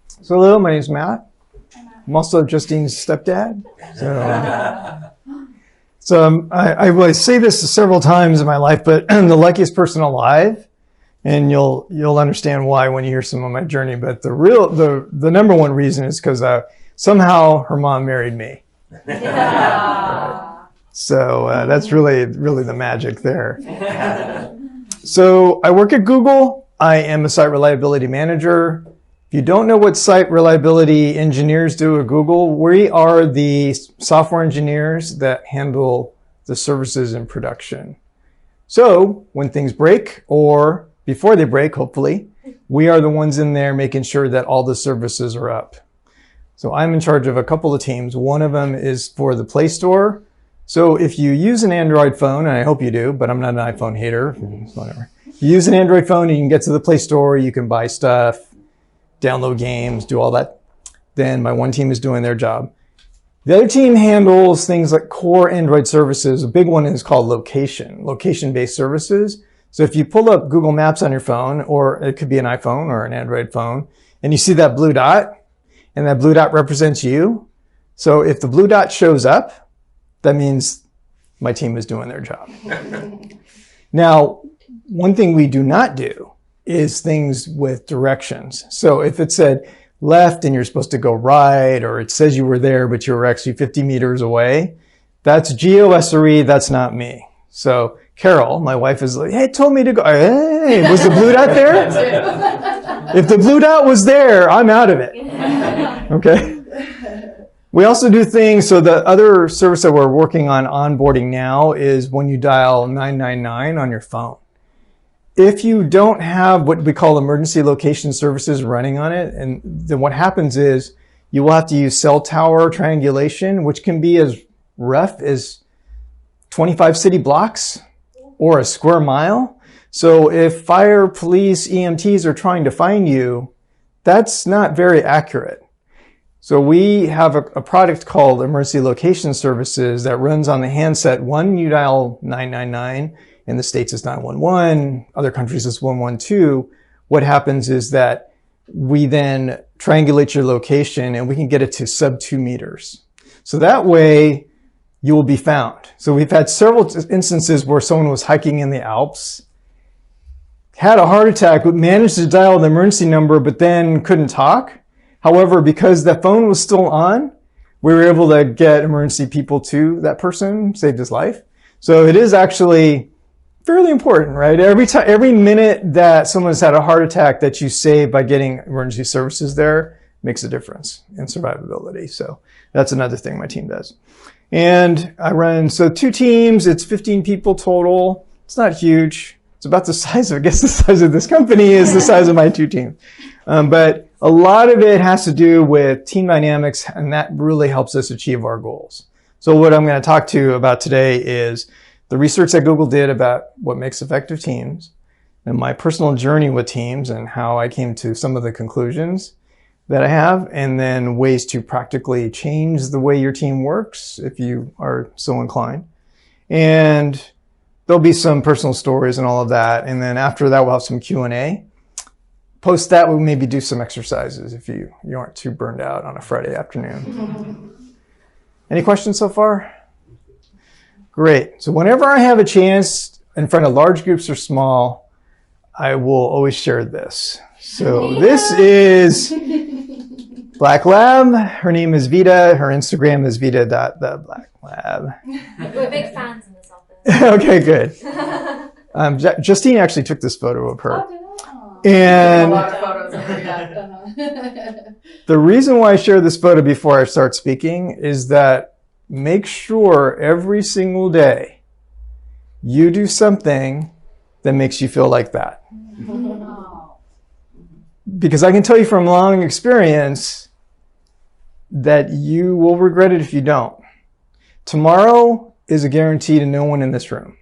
So hello, my name's Matt. I'm also Justine's stepdad. I say this several times in my life, but I'm the luckiest person alive, and you'll understand why when you hear some of my journey. But the number one reason is because somehow her mom married me. Right. So that's really the magic there. So I work at Google. I am a site reliability manager. If you don't know what site reliability engineers do at Google, we are the software engineers that handle the services in production. So when things break, or before they break, hopefully, we are the ones in there making sure that all the services are up. So I'm in charge of a couple of teams. One of them is for the Play Store. So if you use an Android phone, and I hope you do, but I'm not an iPhone hater, whatever. If you use an Android phone and you can get to the Play Store, you can buy stuff, download games, do all that. Then my one team is doing their job. The other team handles things like core Android services. A big one is called location-based services. So if you pull up Google Maps on your phone, or it could be an iPhone or an Android phone, and you see that blue dot, and that blue dot represents you. So if the blue dot shows up, that means my team is doing their job. Now, one thing we do not do is things with directions. So if it said left and you're supposed to go right, or it says you were there but you were actually 50 meters away, that's geoessery, that's not me. So Carol, my wife, is like, hey, it told me to go. Hey, was the blue dot there? If the blue dot was there, I'm out of it. Okay? We also do things, so the other service that we're working on onboarding now is when you dial 999 on your phone. If you don't have what we call emergency location services running on it, and then what happens is you will have to use cell tower triangulation, which can be as rough as 25 city blocks or a square mile. So if fire, police, EMTs are trying to find you, that's not very accurate. So we have a product called Emergency Location Services that runs on the handset. One, you dial 999. In the States, it's 911. Other countries, it's 112. What happens is that we then triangulate your location and we can get it to sub 2 meters. So that way you will be found. So we've had several instances where someone was hiking in the Alps, had a heart attack, but managed to dial the emergency number, but then couldn't talk. However, because the phone was still on, we were able to get emergency people to that person, saved his life. So it is actually fairly important, right? Every minute that someone's had a heart attack that you save by getting emergency services there makes a difference in survivability. So that's another thing my team does. And I run, so 2 teams, it's 15 people total. It's not huge. It's about the size of, I guess the size of this company is the size of my 2 teams. But a lot of it has to do with team dynamics, and that really helps us achieve our goals. So what I'm going to talk to you about today is the research that Google did about what makes effective teams, and my personal journey with teams and how I came to some of the conclusions that I have, and then ways to practically change the way your team works if you are so inclined. And there'll be some personal stories and all of that. And then after that, we'll have some Q&A. Post that, we'll maybe do some exercises if you aren't too burned out on a Friday afternoon. Any questions so far? Great. So whenever I have a chance in front of large groups or small, I will always share this. So this is Black Lab. Her name is Vita. Her Instagram is vita.thebblacklab. We're big fans in this office. Okay, good. Justine actually took this photo of her. And the reason why I share this photo before I start speaking is that make sure every single day you do something that makes you feel like that. Because I can tell you from long experience that you will regret it if you don't. Tomorrow is a guarantee to no one in this room.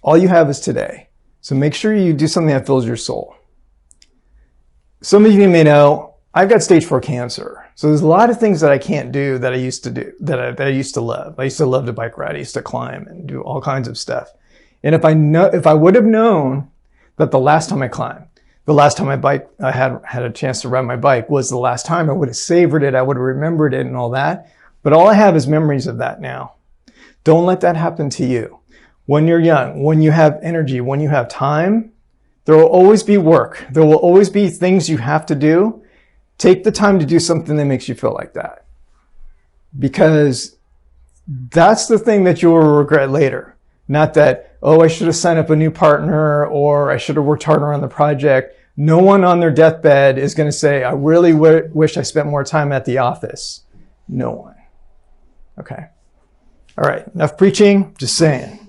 All you have is today. So make sure you do something that fills your soul. Some of you may know, I've got stage 4 cancer. So there's a lot of things that I can't do that I used to do, that I used to love. I used to love to bike ride. I used to climb and do all kinds of stuff. And if I would have known that the last time I climbed, the last time I had a chance to ride my bike was the last time. I would have savored it. I would have remembered it and all that. But all I have is memories of that now. Don't let that happen to you. When you're young, when you have energy, when you have time, there will always be work. There will always be things you have to do. Take the time to do something that makes you feel like that. Because that's the thing that you will regret later. Not that, oh, I should have signed up a new partner or I should have worked harder on the project. No one on their deathbed is going to say, I really wish I spent more time at the office. No one. Okay. All right. Enough preaching. Just saying.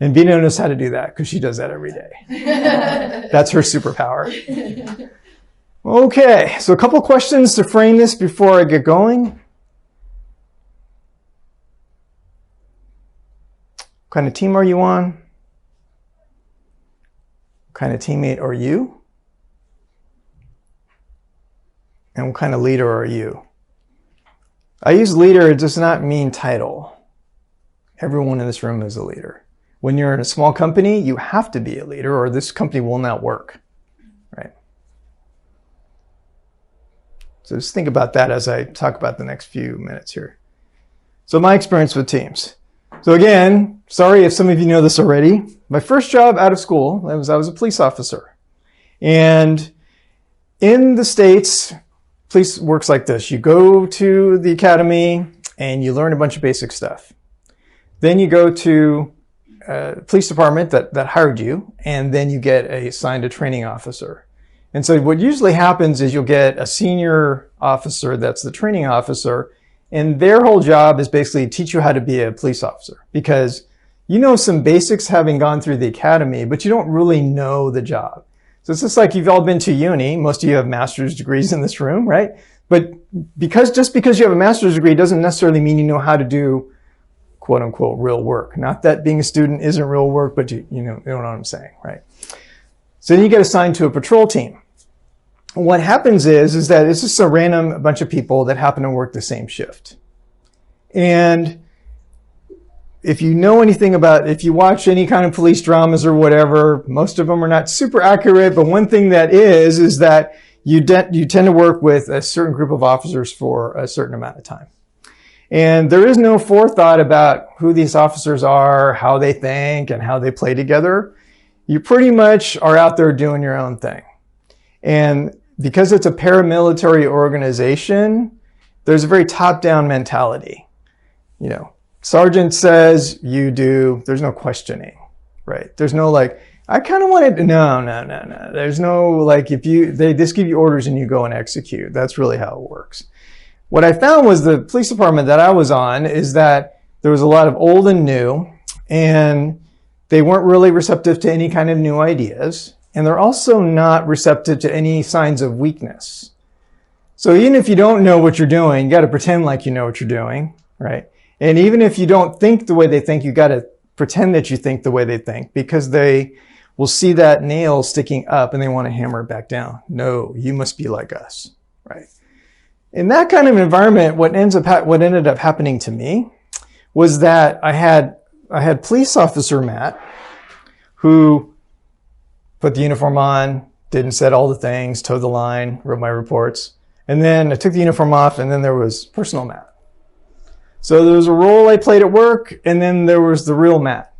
And Vina knows how to do that because she does that every day. That's her superpower. Okay. So a couple questions to frame this before I get going. What kind of team are you on? What kind of teammate are you? And what kind of leader are you? I use leader, it does not mean title. Everyone in this room is a leader. When you're in a small company, you have to be a leader or this company will not work, right? So just think about that as I talk about the next few minutes here. So my experience with teams. So again, sorry if some of you know this already. My first job out of school, I was a police officer. And in the States, police works like this. You go to the academy and you learn a bunch of basic stuff. Then you go to a police department that hired you, and then you get assigned a training officer. And so what usually happens is you'll get a senior officer that's the training officer, and their whole job is basically to teach you how to be a police officer because you know some basics having gone through the academy, but you don't really know the job. So it's just like you've all been to uni. Most of you have master's degrees in this room, right? But just because you have a master's degree doesn't necessarily mean you know how to do quote unquote real work. Not that being a student isn't real work, but you know what I'm saying, right? So then you get assigned to a patrol team. What happens is that it's just a random bunch of people that happen to work the same shift. And if you know anything if you watch any kind of police dramas or whatever, most of them are not super accurate, but one thing that is that you tend to work with a certain group of officers for a certain amount of time. And there is no forethought about who these officers are, how they think, and how they play together. You pretty much are out there doing your own thing. And because it's a paramilitary organization, there's a very top-down mentality. You know, sergeant says, you do, there's no questioning, right? There's no like, I kind of wanted to, no. There's no like, they just give you orders and you go and execute. That's really how it works. What I found was the police department that I was on is that there was a lot of old and new, and they weren't really receptive to any kind of new ideas. And they're also not receptive to any signs of weakness. So even if you don't know what you're doing, you got to pretend like you know what you're doing, right? And even if you don't think the way they think, you got to pretend that you think the way they think because they will see that nail sticking up and they want to hammer it back down. No, you must be like us, right? In that kind of environment, what ended up happening to me was that I had police officer Matt who put the uniform on, didn't set all the things, towed the line, wrote my reports. And then I took the uniform off, and then there was personal Matt. So there was a role I played at work, and then there was the real Matt.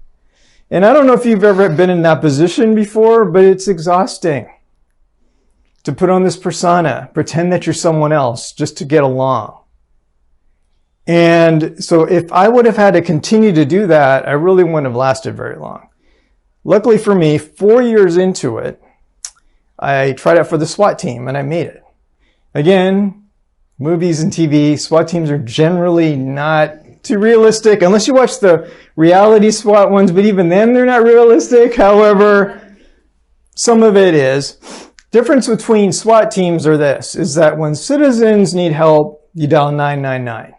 And I don't know if you've ever been in that position before, but it's exhausting to put on this persona, pretend that you're someone else just to get along. And so if I would have had to continue to do that, I really wouldn't have lasted very long. Luckily for me, 4 years into it, I tried out for the SWAT team and I made it. Again, movies and TV, SWAT teams are generally not too realistic unless you watch the reality SWAT ones, but even then they're not realistic. However, some of it is. Difference between SWAT teams is that when citizens need help, you dial 999.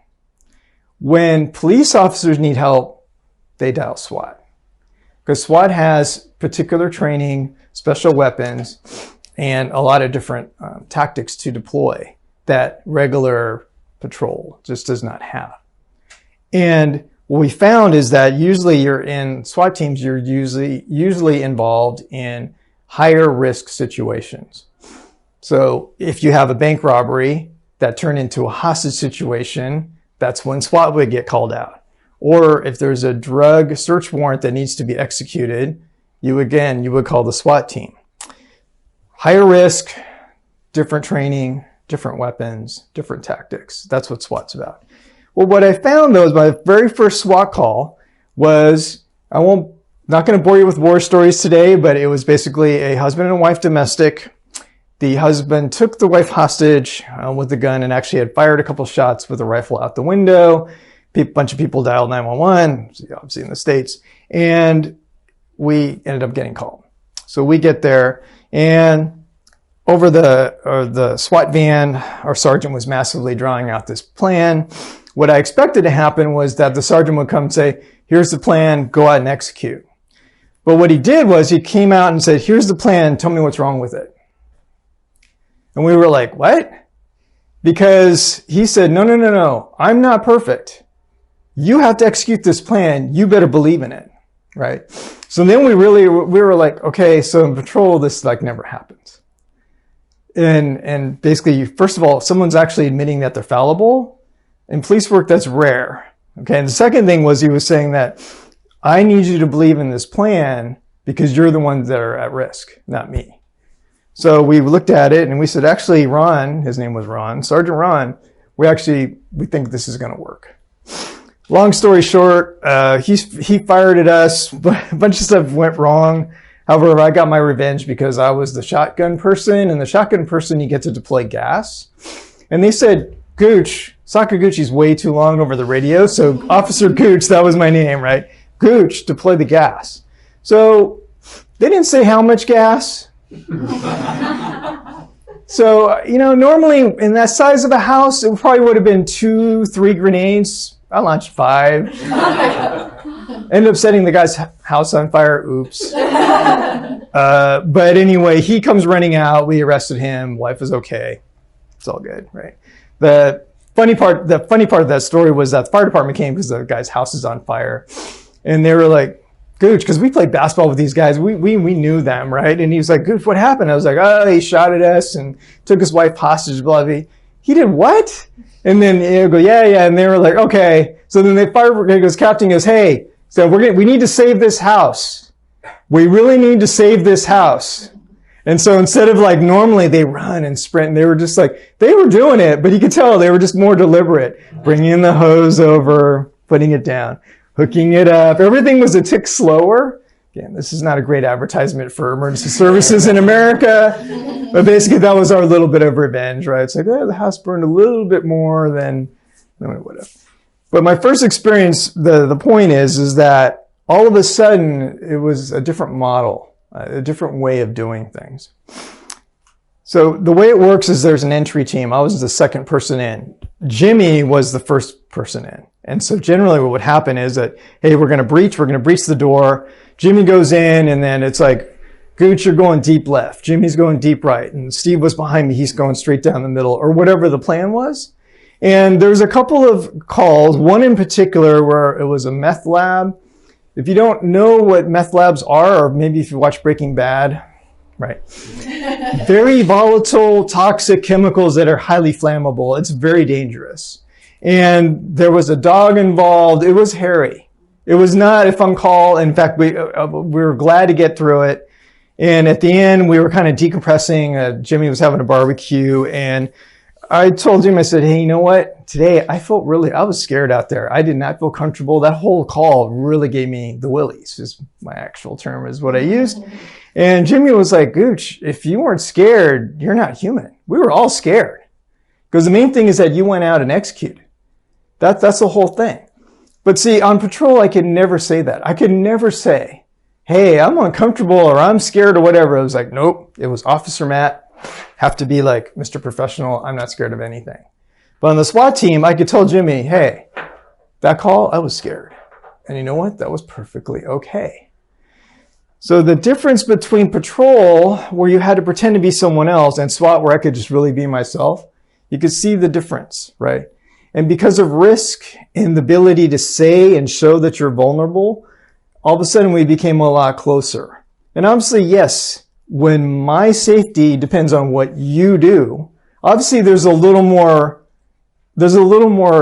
When police officers need help, they dial SWAT. Because SWAT has particular training, special weapons, and a lot of different tactics to deploy that regular patrol just does not have. And what we found is that usually you're in SWAT teams, you're usually involved in higher risk situations. So if you have a bank robbery that turned into a hostage situation, that's when SWAT would get called out. Or if there's a drug search warrant that needs to be executed, you would call the SWAT team. Higher risk, different training, different weapons, different tactics. That's what SWAT's about. Well, what I found though is my very first SWAT call was, not going to bore you with war stories today, but it was basically a husband and wife domestic. The husband took the wife hostage with the gun and actually had fired a couple shots with a rifle out the window. A bunch of people dialed 911, obviously in the States, and we ended up getting called. So we get there, and over the SWAT van, our sergeant was massively drawing out this plan. What I expected to happen was that the sergeant would come and say, here's the plan, go out and execute. But what he did was he came out and said, here's the plan, tell me what's wrong with it. And we were like, what? Because he said, no, I'm not perfect. You have to execute this plan. You better believe in it, right? So then we were like, okay, so in patrol, this like never happens. And basically, first of all, someone's actually admitting that they're fallible. In police work, that's rare. Okay, and the second thing was he was saying that I need you to believe in this plan because you're the ones that are at risk, not me. So we looked at it and we said, actually, Ron, his name was Ron, Sergeant Ron, we think this is going to work. Long story short, he fired at us, but a bunch of stuff went wrong. However, I got my revenge because I was the shotgun person, and the shotgun person, you get to deploy gas. And they said, Gooch, Sakaguchi's way too long over the radio, so Officer Gooch, that was my name, right? Gooch, deploy the gas. So they didn't say how much gas. So, normally in that size of a house, it probably would have been 2-3 grenades. I launched 5. Ended up setting the guy's house on fire. Oops. But anyway, he comes running out. We arrested him. Wife is okay. It's all good, right? The funny part of that story was that the fire department came because the guy's house is on fire. And they were like, Gooch, because we played basketball with these guys. We knew them, right? And he was like, Gooch, what happened? I was like, oh, he shot at us and took his wife hostage, blah, blah. He did what? And then he'll go, yeah. And they were like, okay. So then the fire brigade goes, Captain goes, hey, so we need to save this house. We really need to save this house. And so instead of like normally they run and sprint, and they were just like, they were doing it, but you could tell they were just more deliberate. Bringing the hose over, putting it down, hooking it up. Everything was a tick slower. Again, this is not a great advertisement for emergency services in America. But basically that was our little bit of revenge, right? It's like, the house burned a little bit more than we would have. But my first experience, the point is that all of a sudden it was a different model, a different way of doing things. So the way it works is there's an entry team. I was the second person in. Jimmy was the first person in. And so generally what would happen is that, hey, we're going to breach the door. Jimmy goes in, and then it's like, Gooch, you're going deep left. Jimmy's going deep right. And Steve was behind me. He's going straight down the middle, or whatever the plan was. And there's a couple of calls, one in particular where it was a meth lab. If you don't know what meth labs are, or maybe if you watch Breaking Bad, right? Very volatile, toxic chemicals that are highly flammable. It's very dangerous. And there was a dog involved. It was hairy. It was not a fun call. In fact, we were glad to get through it. And at the end, we were kind of decompressing. Jimmy was having a barbecue, and I told him, I said, hey, you know what? Today, I was scared out there. I did not feel comfortable. That whole call really gave me the willies, is my actual term, is what I used. And Jimmy was like, Gooch, if you weren't scared, you're not human. We were all scared. Because the main thing is that you went out and executed. That's the whole thing. But see, on patrol, I could never say that. I could never say, hey, I'm uncomfortable or I'm scared or whatever. I was like, nope, it was Officer Matt. Have to be like, Mr. Professional, I'm not scared of anything. But on the SWAT team, I could tell Jimmy, hey, that call, I was scared. And you know what? That was perfectly okay. So the difference between patrol, where you had to pretend to be someone else, and SWAT, where I could just really be myself, you could see the difference, right? And because of risk and the ability to say and show that you're vulnerable, all of a sudden we became a lot closer. And obviously, yes, when my safety depends on what you do, obviously there's a little more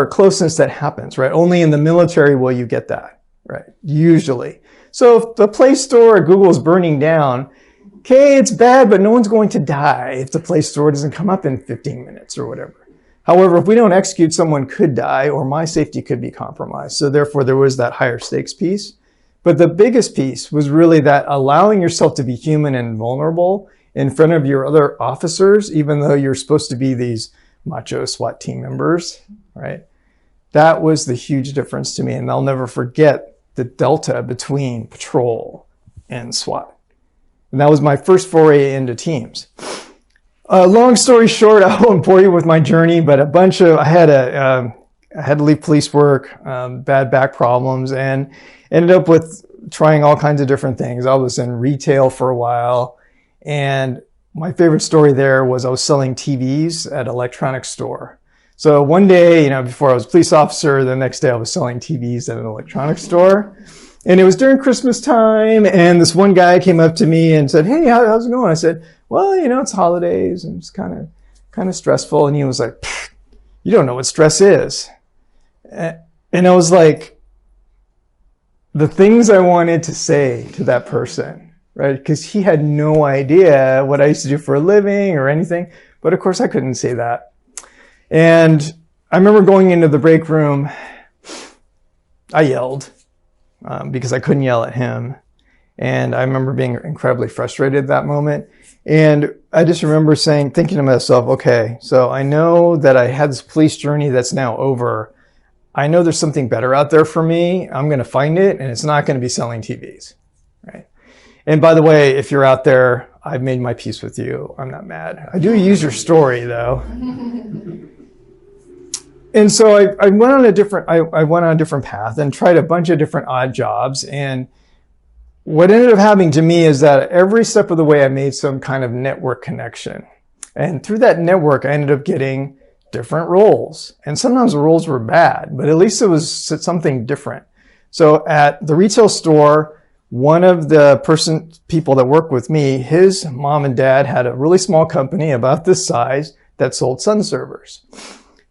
closeness that happens, right? Only in the military will you get that, right? Usually. So if the Play Store at Google is burning down, okay, it's bad, but no one's going to die if the Play Store doesn't come up in 15 minutes or whatever. However, if we don't execute, someone could die or my safety could be compromised. So therefore, there was that higher stakes piece. But the biggest piece was really that allowing yourself to be human and vulnerable in front of your other officers, even though you're supposed to be these macho SWAT team members, right? That was the huge difference to me. And I'll never forget the delta between patrol and SWAT. And that was my first foray into teams. Long story short, I won't bore you with my journey, but I had to leave police work, bad back problems, and ended up with trying all kinds of different things. I was in retail for a while, and my favorite story there was I was selling TVs at an electronics store. So one day, before I was a police officer, the next day I was selling TVs at an electronics store. And it was during Christmas time, and this one guy came up to me and said, "Hey, how's it going?" I said, "Well, it's holidays and it's kind of stressful." And he was like, "You don't know what stress is." And I was like, the things I wanted to say to that person, right? Because he had no idea what I used to do for a living or anything. But of course I couldn't say that. And I remember going into the break room, I yelled. Because I couldn't yell at him. And I remember being incredibly frustrated at that moment. And I just remember thinking to myself, okay, so I know that I had this police journey that's now over. I know there's something better out there for me. I'm going to find it, and it's not going to be selling TVs, right? And by the way, if you're out there, I've made my peace with you. I'm not mad. I do use your story, though. And so I went on a different path and tried a bunch of different odd jobs. And what ended up happening to me is that every step of the way I made some kind of network connection. And through that network, I ended up getting different roles. And sometimes the roles were bad, but at least it was something different. So at the retail store, one of the people that worked with me, his mom and dad had a really small company about this size that sold sun servers.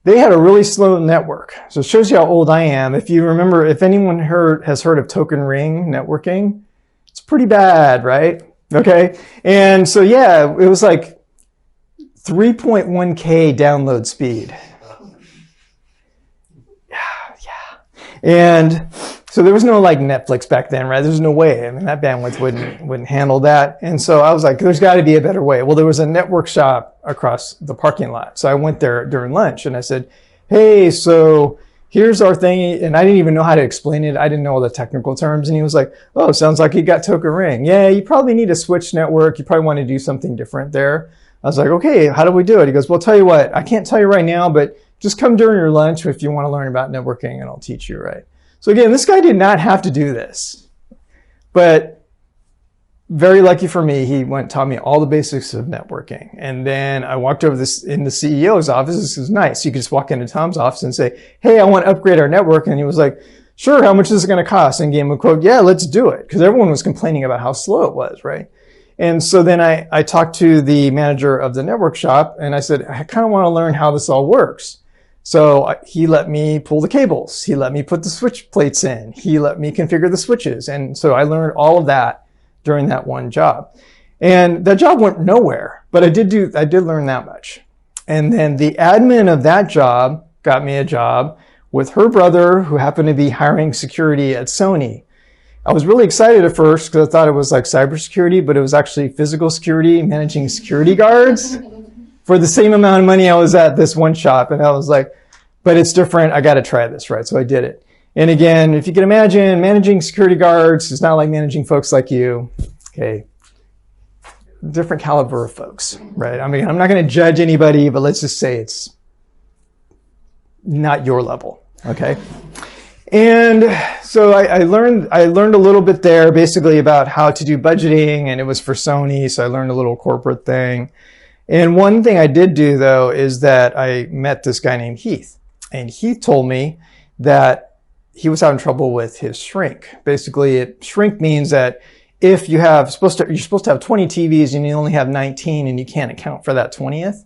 They had a really slow network. So it shows you how old I am. If you remember, if anyone has heard of token ring networking, it's pretty bad, right? Okay. And so, yeah, it was like 3.1K download speed. Yeah. And so there was no like Netflix back then, right? There's no way. I mean, that bandwidth wouldn't handle that. And so I was like, there's got to be a better way. Well, there was a network shop across the parking lot. So I went there during lunch and I said, "Hey, so here's our thing." And I didn't even know how to explain it. I didn't know all the technical terms. And he was like, "Oh, sounds like you got token ring. Yeah, you probably need a switch network. You probably want to do something different there." I was like, "Okay, how do we do it?" He goes, "Well, tell you what, I can't tell you right now, but just come during your lunch if you want to learn about networking and I'll teach you," right? So again, this guy did not have to do this, but very lucky for me, he taught me all the basics of networking. And then I walked over in the CEO's office. This is nice. You could just walk into Tom's office and say, "Hey, I want to upgrade our network." And he was like, "Sure, how much is it going to cost?" And gave him a quote, "Yeah, let's do it." Because everyone was complaining about how slow it was, right? And so then I talked to the manager of the network shop and I said, "I kind of want to learn how this all works." So he let me pull the cables. He let me put the switch plates in. He let me configure the switches. And so I learned all of that during that one job. And that job went nowhere, but I did learn that much. And then the admin of that job got me a job with her brother who happened to be hiring security at Sony. I was really excited at first because I thought it was like cybersecurity, but it was actually physical security, managing security guards for the same amount of money I was at this one shop. And I was like, but it's different. I got to try this, right? So I did it. And again, if you can imagine, managing security guards is not like managing folks like you. Okay. Different caliber of folks, right? I mean, I'm not going to judge anybody, but let's just say it's not your level. Okay. And so I learned a little bit there basically about how to do budgeting, and it was for Sony. So I learned a little corporate thing. And one thing I did do though, is that I met this guy named Heath, and Heath told me that he was having trouble with his shrink. Basically, shrink means that if you're supposed to have 20 TVs and you only have 19 and you can't account for that 20th,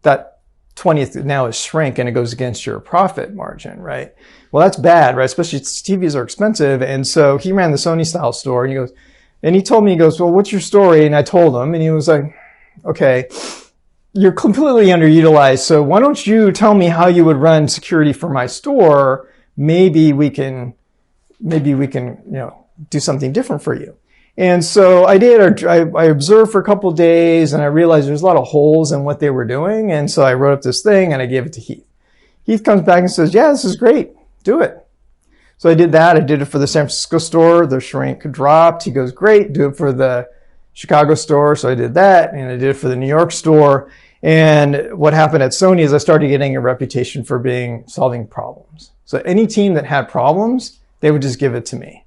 that 20th now is shrink and it goes against your profit margin, right? Well, that's bad, right? Especially TVs are expensive. And so he ran the Sony style store and he told me, he goes, well, what's your story? And I told him, and he was like, okay, you're completely underutilized. So why don't you tell me how you would run security for my store? Maybe we can, do something different for you. And so I did. I observed for a couple of days and I realized there's a lot of holes in what they were doing. And so I wrote up this thing and I gave it to Heath. Heath comes back and says, yeah, this is great. Do it. So I did that. I did it for the San Francisco store. The shrink dropped. He goes, great. Do it for the Chicago store. So I did that. And I did it for the New York store. And what happened at Sony is I started getting a reputation for solving problems. So any team that had problems, they would just give it to me.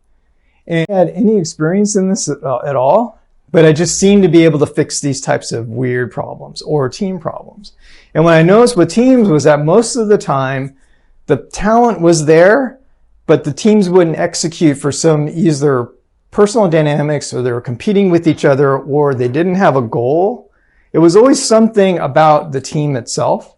And I had any experience in this at all, but I just seemed to be able to fix these types of weird problems or team problems. And what I noticed with teams was that most of the time, the talent was there, but the teams wouldn't execute for some either personal dynamics or they were competing with each other or they didn't have a goal. It was always something about the team itself.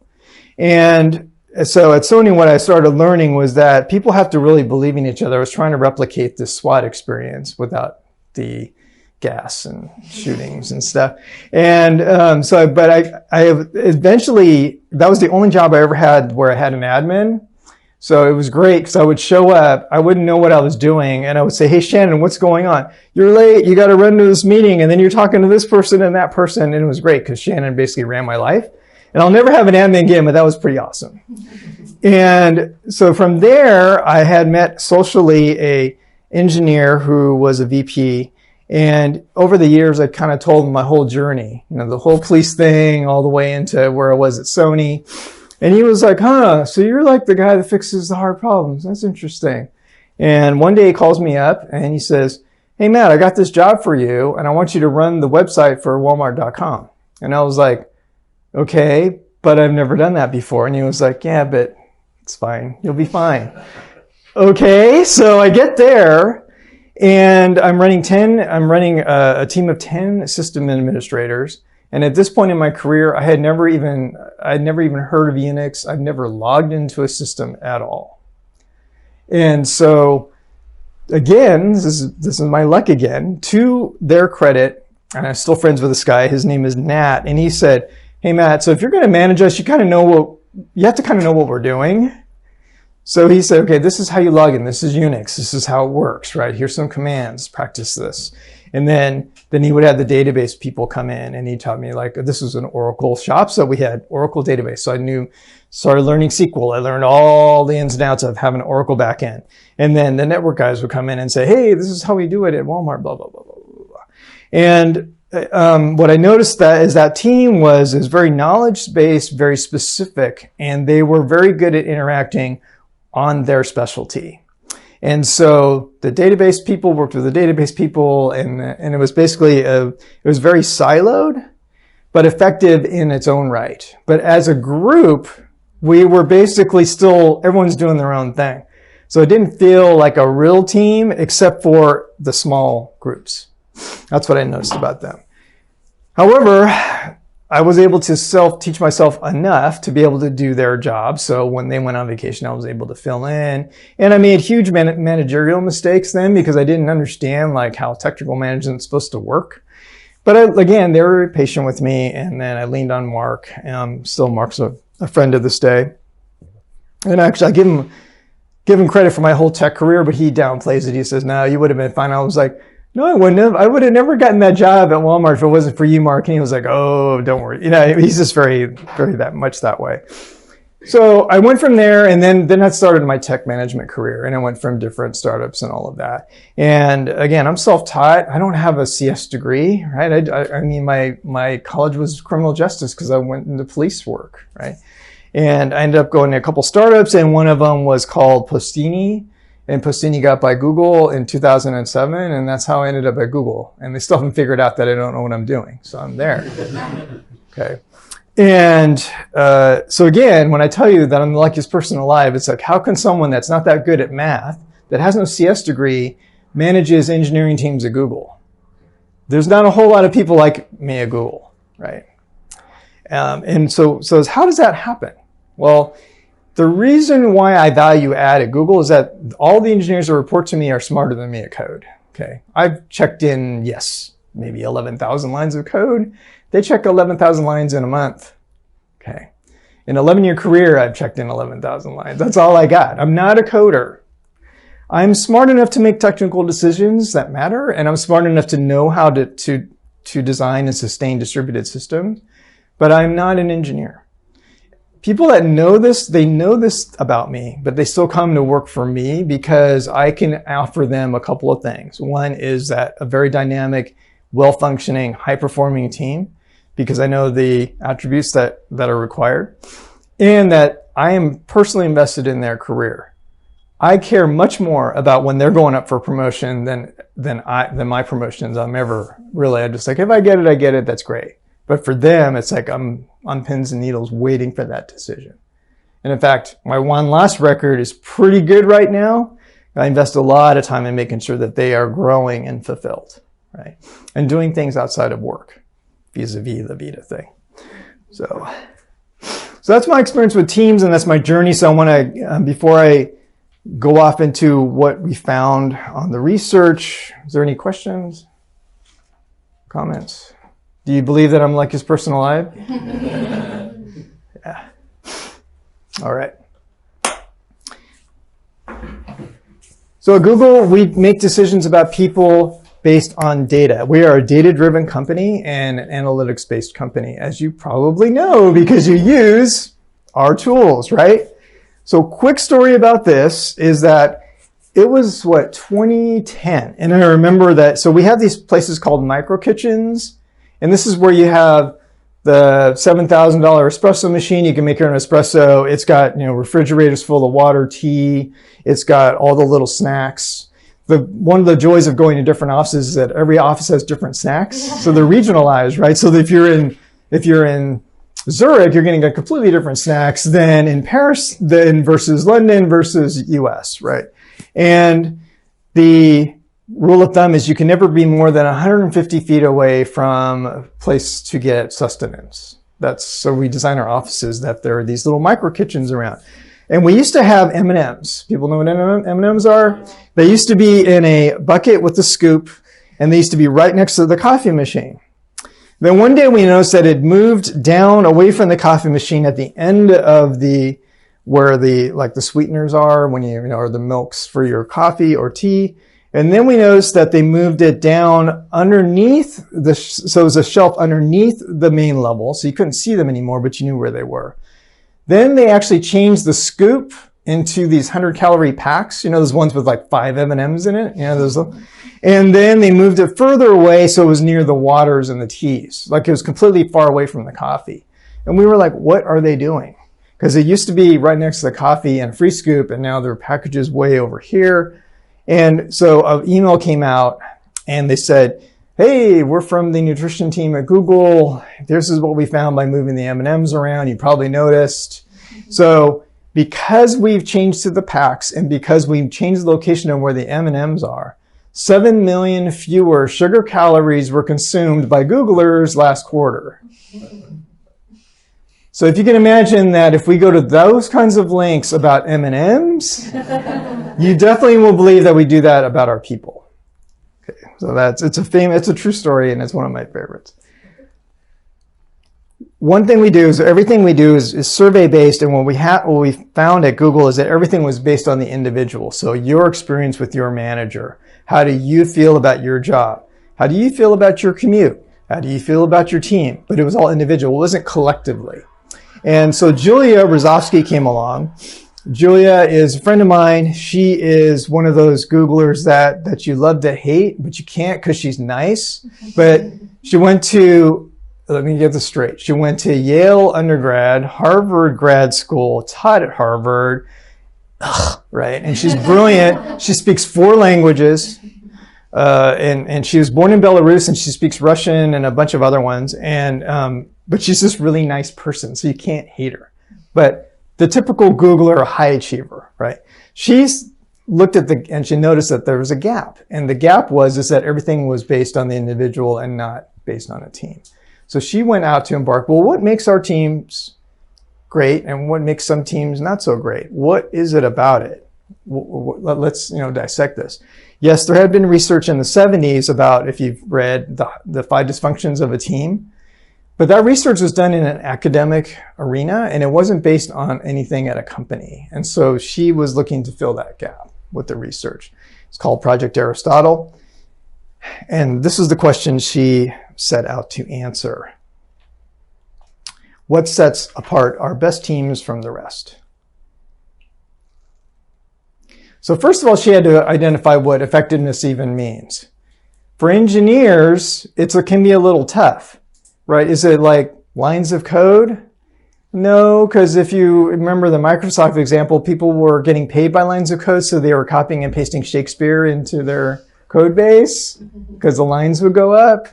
And so at Sony, what I started learning was that people have to really believe in each other. I was trying to replicate this SWAT experience without the gas and shootings and stuff. And but I eventually, that was the only job I ever had where I had an admin. So it was great because I would show up, I wouldn't know what I was doing, and I would say, hey, Shannon, what's going on? You're late, you got to run to this meeting, and then you're talking to this person and that person, and it was great because Shannon basically ran my life. And I'll never have an admin again, but that was pretty awesome. And so from there, I had met socially a engineer who was a VP. And over the years, I kind of told him my whole journey, the whole police thing, all the way into where I was at Sony. And he was like, so you're like the guy that fixes the hard problems. That's interesting. And one day he calls me up and he says, hey, Matt, I got this job for you. And I want you to run the website for Walmart.com. And I was like, okay, but I've never done that before. And he was like, yeah, but it's fine. You'll be fine. Okay, so I get there and I'm running a team of 10 system administrators. And at this point in my career, I'd never even heard of Unix. I've never logged into a system at all. And so again, this is my luck again. To their credit, and I'm still friends with this guy, his name is Nat, and he said, hey, Matt, so if you're going to manage us, you have to kind of know what we're doing. So he said, okay, this is how you log in. This is Unix. This is how it works, right? Here's some commands. Practice this. And then he would have the database people come in and he taught me this was an Oracle shop. So we had Oracle database. So started learning SQL. I learned all the ins and outs of having an Oracle backend. And then the network guys would come in and say, hey, this is how we do it at Walmart, blah, blah, blah, blah, blah, blah. And what I noticed is that team is very knowledge-based, very specific, and they were very good at interacting on their specialty. And so the database people worked with the database people, and it was basically it was very siloed, but effective in its own right. But as a group, we were basically everyone's doing their own thing. So it didn't feel like a real team except for the small groups. That's what I noticed about them. However, I was able to teach myself enough to be able to do their job. So when they went on vacation, I was able to fill in. And I made huge managerial mistakes then because I didn't understand how technical management is supposed to work. But again, they were patient with me. And then I leaned on Mark. Still, Mark's a friend to this day. And actually, I give him credit for my whole tech career, but he downplays it. He says, no, you would have been fine. I was like, no, I wouldn't have. I would have never gotten that job at Walmart if it wasn't for you, Mark. And he was like, oh, don't worry. He's just very, very that way. So I went from there, and then I started my tech management career, and I went from different startups and all of that. And again, I'm self-taught. I don't have a CS degree, right? I mean, my college was criminal justice because I went into police work, right? And I ended up going to a couple startups, and one of them was called Postini. And Postini got by Google in 2007, and that's how I ended up at Google. And they still haven't figured out that I don't know what I'm doing, so I'm there. Okay. And so again, when I tell you that I'm the luckiest person alive, it's like, how can someone that's not that good at math, that has no CS degree, manages engineering teams at Google? there's not a whole lot of people like me at Google, right? And so how does that happen? Well, the reason why I value add at Google is that all the engineers that report to me are smarter than me at code. Okay, I've checked in, yes, maybe 11,000 lines of code. They check 11,000 lines in a month. Okay, in an 11-year career, I've checked in 11,000 lines. That's all I got. I'm not a coder. I'm smart enough to make technical decisions that matter, and I'm smart enough to know how to design and sustain distributed systems, but I'm not an engineer. People that know this, they know this about me, but they still come to work for me because I can offer them a couple of things. One is that a very dynamic, well-functioning, high-performing team, because I know the attributes that are required, and that I am personally invested in their career. I care much more about when they're going up for promotion than my promotions. I'm just like, if I get it, I get it, that's great. But for them, it's like I'm on pins and needles waiting for that decision. And in fact, my one loss record is pretty good right now. I invest a lot of time in making sure that they are growing and fulfilled, right? And doing things outside of work, vis-a-vis the Vita thing. So that's my experience with teams, and that's my journey. So I want to, before I go off into what we found on the research, is there any questions, comments? Do you believe that I'm like his person alive? Yeah. All right. So at Google, we make decisions about people based on data. We are a data-driven company and an analytics-based company, as you probably know because you use our tools, right? So quick story about this is that it was, 2010. And I remember that, so we have these places called micro kitchens. And this is where you have the $7,000 espresso machine. You can make your own espresso. It's got, refrigerators full of water, tea. It's got all the little snacks. One of the joys of going to different offices is that every office has different snacks. So they're regionalized, right? So if you're in Zurich, you're getting a completely different snacks than in Paris, versus London versus US, right? And the rule of thumb is you can never be more than 150 feet away from a place to get sustenance. So we design our offices that there are these little micro kitchens around. And we used to have M&Ms. People know what M&Ms are? They used to be in a bucket with a scoop, and they used to be right next to the coffee machine. Then one day we noticed that it moved down away from the coffee machine at the end of where the sweeteners are, when or the milks for your coffee or tea. And then we noticed that they moved it down underneath so it was a shelf underneath the main level. So you couldn't see them anymore, but you knew where they were. Then they actually changed the scoop into these 100-calorie packs. Those ones with like 5 M&Ms in it. And then they moved it further away so it was near the waters and the teas. Like it was completely far away from the coffee. And we were like, what are they doing? Because it used to be right next to the coffee and free scoop, and now their packages way over here. And so an email came out and they said, hey, we're from the nutrition team at Google. This is what we found by moving the M&Ms around. You probably noticed. So because we've changed to the packs and because we've changed the location of where the M&Ms are, 7 million fewer sugar calories were consumed by Googlers last quarter. So if you can imagine that if we go to those kinds of links about M&Ms, you definitely will believe that we do that about our people. Okay, so it's a true story, and it's one of my favorites. One thing we do is everything we do is survey-based, and what we found at Google is that everything was based on the individual. So your experience with your manager. How do you feel about your job? How do you feel about your commute? How do you feel about your team? But it was all individual. It wasn't collectively. And so Julia Rozovsky came along. Julia is a friend of mine. She is one of those Googlers that you love to hate, but you can't because she's nice. But she went to, let me get this straight. She went to Yale undergrad, Harvard grad school, taught at Harvard, right? And she's brilliant. She speaks 4 languages. And she was born in Belarus, and she speaks Russian and a bunch of other ones. But she's this really nice person, so you can't hate her. But the typical Googler, a high achiever, right? She's looked at and she noticed that there was a gap. And the gap is that everything was based on the individual and not based on a team. So she went out to embark, well, what makes our teams great and what makes some teams not so great? What is it about it? Let's dissect this. Yes, there had been research in the 70s about, if you've read the 5 dysfunctions of a team, but that research was done in an academic arena and it wasn't based on anything at a company. And so she was looking to fill that gap with the research. It's called Project Aristotle. And this is the question she set out to answer. What sets apart our best teams from the rest? So first of all, she had to identify what effectiveness even means. For engineers, it can be a little tough, right? Is it like lines of code? No, because if you remember the Microsoft example, people were getting paid by lines of code, so they were copying and pasting Shakespeare into their code base because the lines would go up.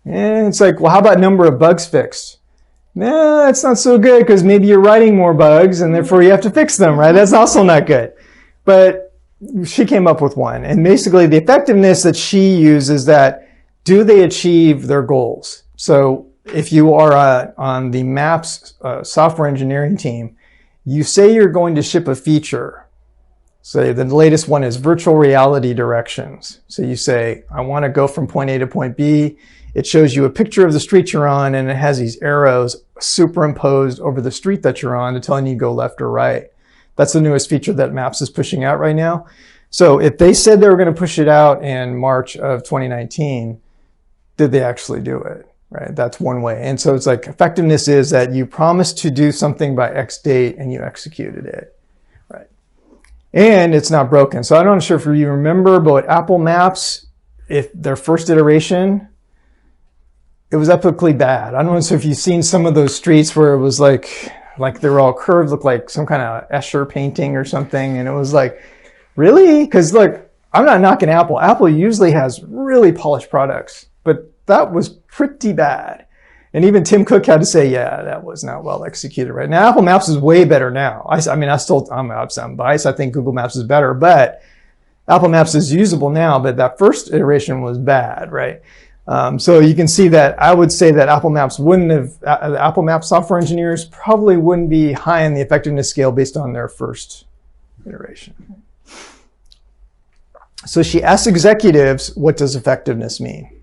And it's like, well, how about number of bugs fixed? No, that's not so good because maybe you're writing more bugs and therefore you have to fix them, right? That's also not good. But she came up with one. And basically the effectiveness that she uses is that, do they achieve their goals? So if you are on the Maps software engineering team, you say you're going to ship a feature. So the latest one is virtual reality directions. So you say, I want to go from point A to point B. It shows you a picture of the street you're on, and it has these arrows superimposed over the street that you're on to telling you to go left or right. That's the newest feature that Maps is pushing out right now. So if they said they were going to push it out in March of 2019, did they actually do it? Right? That's one way. And so it's like effectiveness is that you promised to do something by X date and you executed it. Right? And it's not broken. So I'm not sure if you remember, but Apple Maps, if their first iteration, it was epically bad. I don't know if you've seen some of those streets where it was like they were all curved, looked like some kind of Escher painting or something. And it was like, really? Because look, I'm not knocking Apple. Apple usually has really polished products, but that was pretty bad. And even Tim Cook had to say, yeah, that was not well executed right now. Apple Maps is way better now. I'm biased. I think Google Maps is better, but Apple Maps is usable now, but that first iteration was bad, right? So you can see that I would say that Apple Maps Apple Maps software engineers probably wouldn't be high on the effectiveness scale based on their first iteration. So she asked executives, what does effectiveness mean?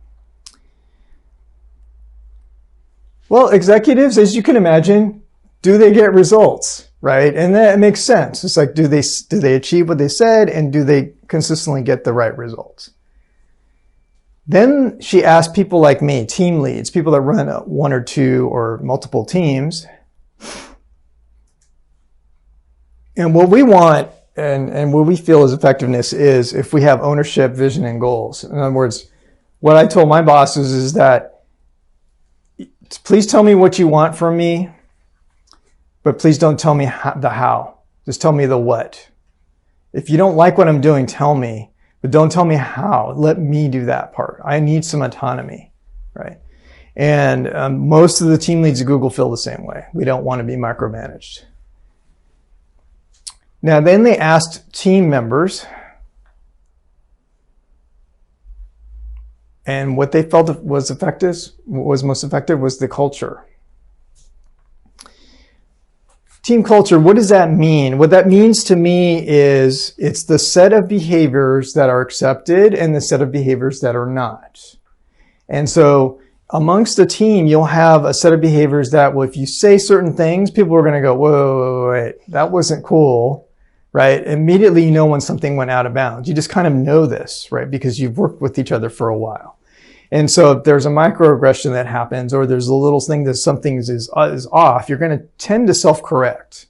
Well, executives, as you can imagine, do they get results, right? And that makes sense. It's like, do they achieve what they said, and do they consistently get the right results? Then she asked people like me, team leads, people that run one or two or multiple teams. And what we want and what we feel is effectiveness is if we have ownership, vision, and goals. In other words, what I told my bosses is that, please tell me what you want from me, but please don't tell me the how. Just tell me the what. If you don't like what I'm doing, tell me. But don't tell me how. Let me do that part. I need some autonomy, right? And most of the team leads at Google feel the same way. We don't want to be micromanaged. Now, then they asked team members, and what they felt was most effective was the culture. Team culture, what does that mean? What that means to me is it's the set of behaviors that are accepted and the set of behaviors that are not. And so amongst a team, you'll have a set of behaviors that, well, if you say certain things, people are going to go, whoa, wait, that wasn't cool, right? Immediately you know when something went out of bounds. You just kind of know this, right? Because you've worked with each other for a while. And so if there's a microaggression that happens, or there's a little thing that something is off, you're going to tend to self-correct.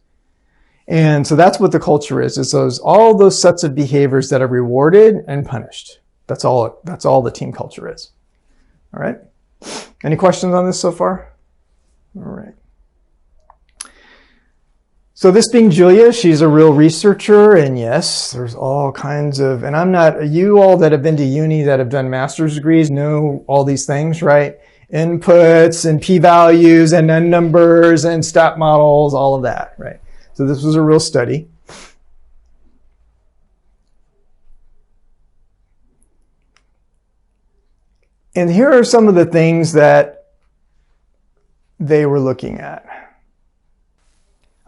And so that's what the culture is. It's all those sets of behaviors that are rewarded and punished. That's all the team culture is. All right. Any questions on this so far? All right. So this being Julia, she's a real researcher, and yes, there's all kinds of, and you all that have been to uni that have done master's degrees know all these things, right? Inputs and p-values and n-numbers and stat models, all of that, right? So this was a real study. And here are some of the things that they were looking at.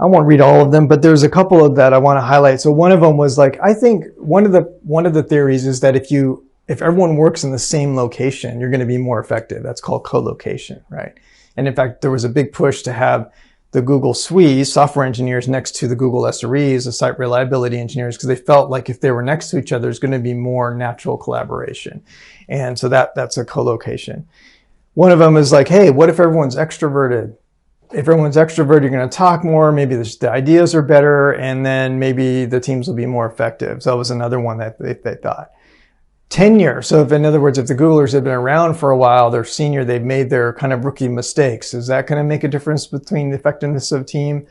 I won't read all of them, but there's a couple of that I want to highlight. So one of them was like, I think one of the theories is that if everyone works in the same location, you're going to be more effective. That's called co-location, right? And in fact, there was a big push to have the Google SWEs, software engineers, next to the Google SREs, the site reliability engineers, because they felt like if they were next to each other, there's going to be more natural collaboration. And so that's a co-location. One of them is like, hey, what if everyone's extroverted? If everyone's extroverted, you're going to talk more. Maybe the ideas are better, and then maybe the teams will be more effective. So that was another one that they thought. Tenure. So if, in other words, if the Googlers have been around for a while, they're senior, they've made their kind of rookie mistakes. Is that going to make a difference between the effectiveness of team?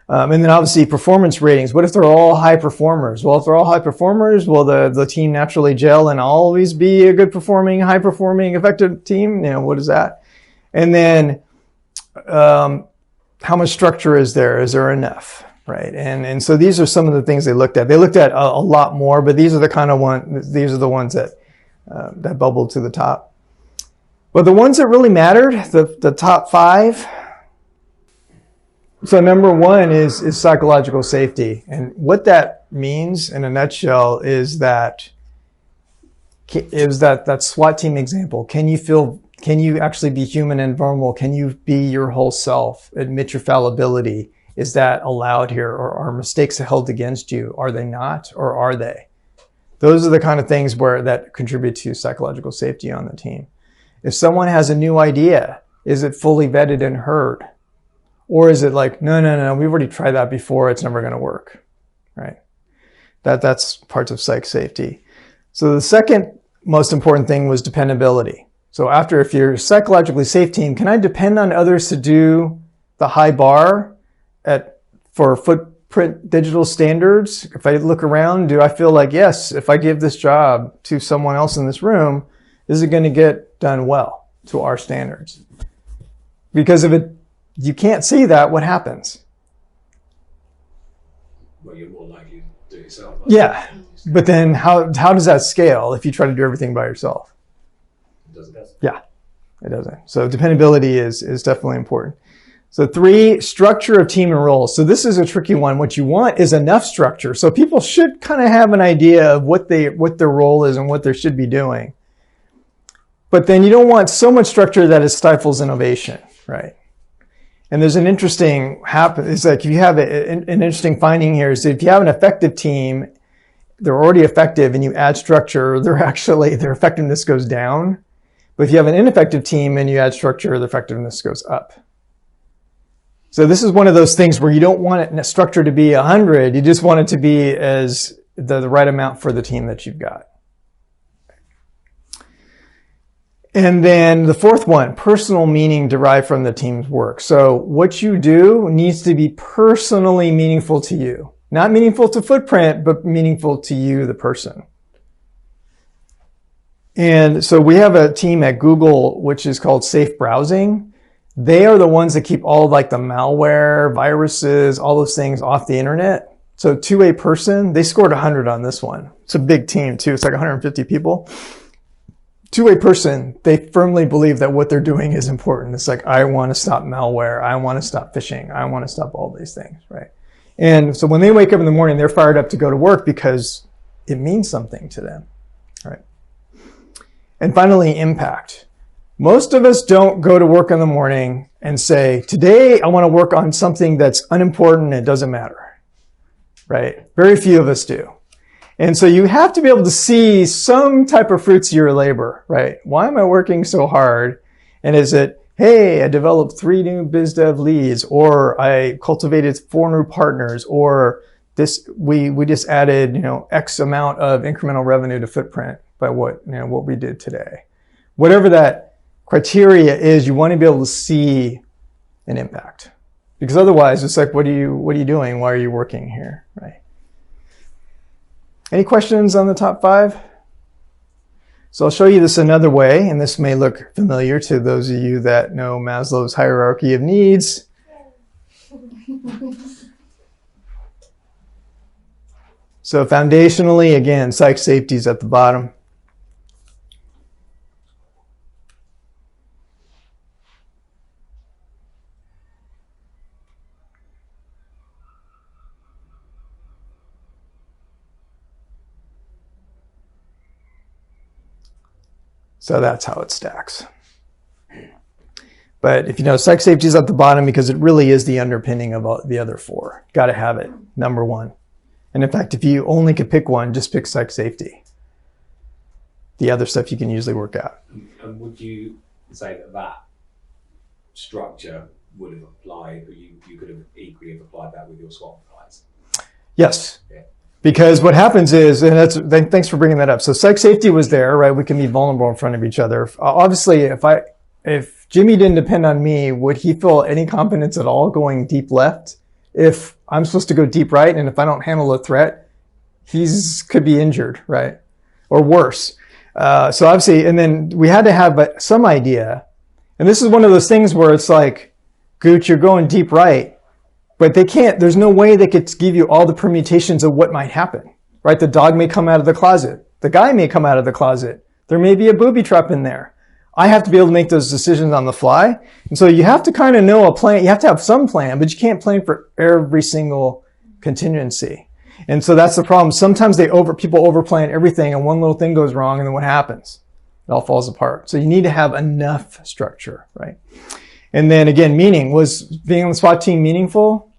And then obviously performance ratings. What if they're all high performers? Well, if they're all high performers, will the team naturally gel and always be a good performing, high performing, effective team? What is that? And then how much structure is there? Is there enough? Right. And so these are some of the things they looked at. They looked at a lot more, but these are the ones that bubbled to the top. But the ones that really mattered, the top 5. So number 1 is psychological safety. And what that means in a nutshell is that SWAT team example. Can you actually be human and vulnerable? Can you be your whole self? Admit your fallibility? Is that allowed here? Or are mistakes held against you? Are they not, or are they? Those are the kind of things that contribute to psychological safety on the team. If someone has a new idea, is it fully vetted and heard? Or is it like, no, we've already tried that before, it's never going to work, right? That's parts of psych safety. So the second most important thing was dependability. So if you're a psychologically safe team, can I depend on others to do the high bar for footprint digital standards? If I look around, do I feel like, yes, if I give this job to someone else in this room, is it going to get done well to our standards? Because if you can't see that, what happens? Well, you're more likely to do it yourself. Yeah, but then how does that scale if you try to do everything by yourself? It doesn't. Yeah, it doesn't. So dependability is definitely important. So 3, structure of team and roles. So this is a tricky one. What you want is enough structure. So people should kind of have an idea of what their role is and what they should be doing. But then you don't want so much structure that it stifles innovation, right? And there's an interesting it's like if you have an interesting finding here is that if you have an effective team, they're already effective, and you add structure, their effectiveness goes down. But if you have an ineffective team and you add structure, the effectiveness goes up. So this is one of those things where you don't want it structure to be 100. You just want it to be as the right amount for the team that you've got. And then the 4th one, personal meaning derived from the team's work. So what you do needs to be personally meaningful to you. Not meaningful to Footprint, but meaningful to you, the person. And so we have a team at Google, which is called Safe Browsing. They are the ones that keep all like the malware, viruses, all those things off the internet. So to a person, they scored 100 on this one. It's a big team too. It's like 150 people. To a person, they firmly believe that what they're doing is important. It's like, I want to stop malware. I want to stop phishing. I want to stop all these things, right? And so when they wake up in the morning, they're fired up to go to work because it means something to them, right? And finally, impact. Most of us don't go to work in the morning and say, today I want to work on something that's unimportant and it doesn't matter, right? Very few of us do. And so you have to be able to see some type of fruits of your labor, right? Why am I working so hard? And is it, hey, I developed 3 new biz dev leads, or I cultivated 4 new partners, or we just added, X amount of incremental revenue to Footprint by what we did today. Whatever that criteria is, you want to be able to see an impact. Because otherwise it's like, what are you doing? Why are you working here, right? Any questions on the top 5? So I'll show you this another way, and this may look familiar to those of you that know Maslow's hierarchy of needs. So foundationally, again, psych safety is at the bottom. So that's how it stacks. But if you know, psych safety is at the bottom because it really is the underpinning of all the other four. Got to have it, number one. And in fact, if you only could pick one, just pick psych safety. The other stuff you can usually work out. And would you say that structure would have applied, but you could have equally have applied that with your SWOT applies? Yes. Yeah. Because what happens is, and thanks for bringing that up. So psych safety was there, right? We can be vulnerable in front of each other. Obviously, if Jimmy didn't depend on me, would he feel any confidence at all going deep left? If I'm supposed to go deep right, and if I don't handle a threat, could be injured, right? Or worse. So obviously, and then we had to have some idea. And this is one of those things where it's like, Gooch, you're going deep right, but there's no way they could give you all the permutations of what might happen, right? The dog may come out of the closet. The guy may come out of the closet. There may be a booby trap in there. I have to be able to make those decisions on the fly. And so you have to kind of know a plan. You have to have some plan, but you can't plan for every single contingency. And so that's the problem. Sometimes people overplan everything and one little thing goes wrong and then what happens? It all falls apart. So you need to have enough structure, right? And then again, meaning. Was being on the SWAT team meaningful?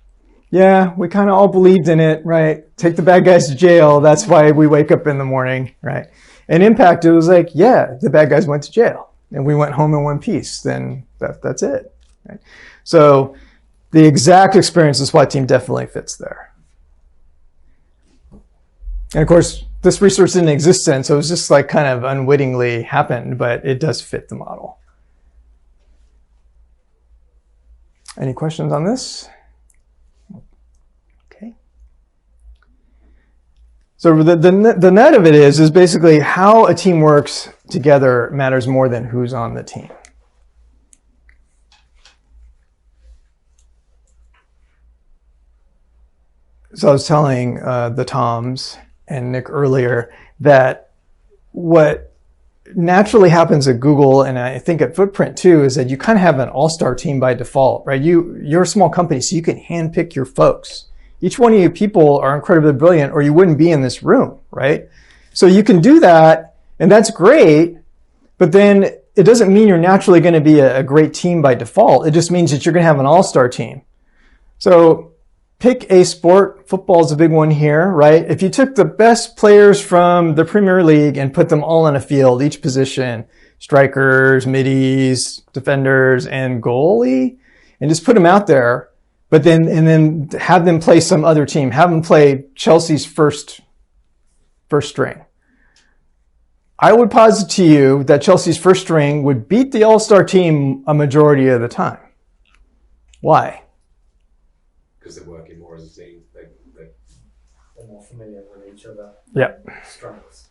Yeah, we kind of all believed in it, right? Take the bad guys to jail. That's why we wake up in the morning, right? And impact, it was like, yeah, the bad guys went to jail and we went home in one piece. Then that's it, right? So the exact experience of the SWAT team definitely fits there. And of course, this research didn't exist then, so it was just like kind of unwittingly happened, but it does fit the model. Any questions on this? Okay. So the net of it is basically how a team works together matters more than who's on the team. So I was telling the Toms and Nick earlier that what naturally happens at Google, and I think at Footprint too, is that you kind of have an all-star team by default, right? You're a small company, so you can handpick your folks. Each one of you people are incredibly brilliant, or you wouldn't be in this room, right? So you can do that, and that's great, but then it doesn't mean you're naturally going to be a great team by default. It just means that you're going to have an all-star team. So pick a sport. Football is a big one here, right? If you took the best players from the Premier League and put them all in a field, each position, strikers, middies, defenders, and goalie, and just put them out there, but then have them play some other team, have them play Chelsea's first string. I would posit to you that Chelsea's first string would beat the all-star team a majority of the time. Why? Because they're working more as a team. They're more familiar with each other. Yep. Strengths.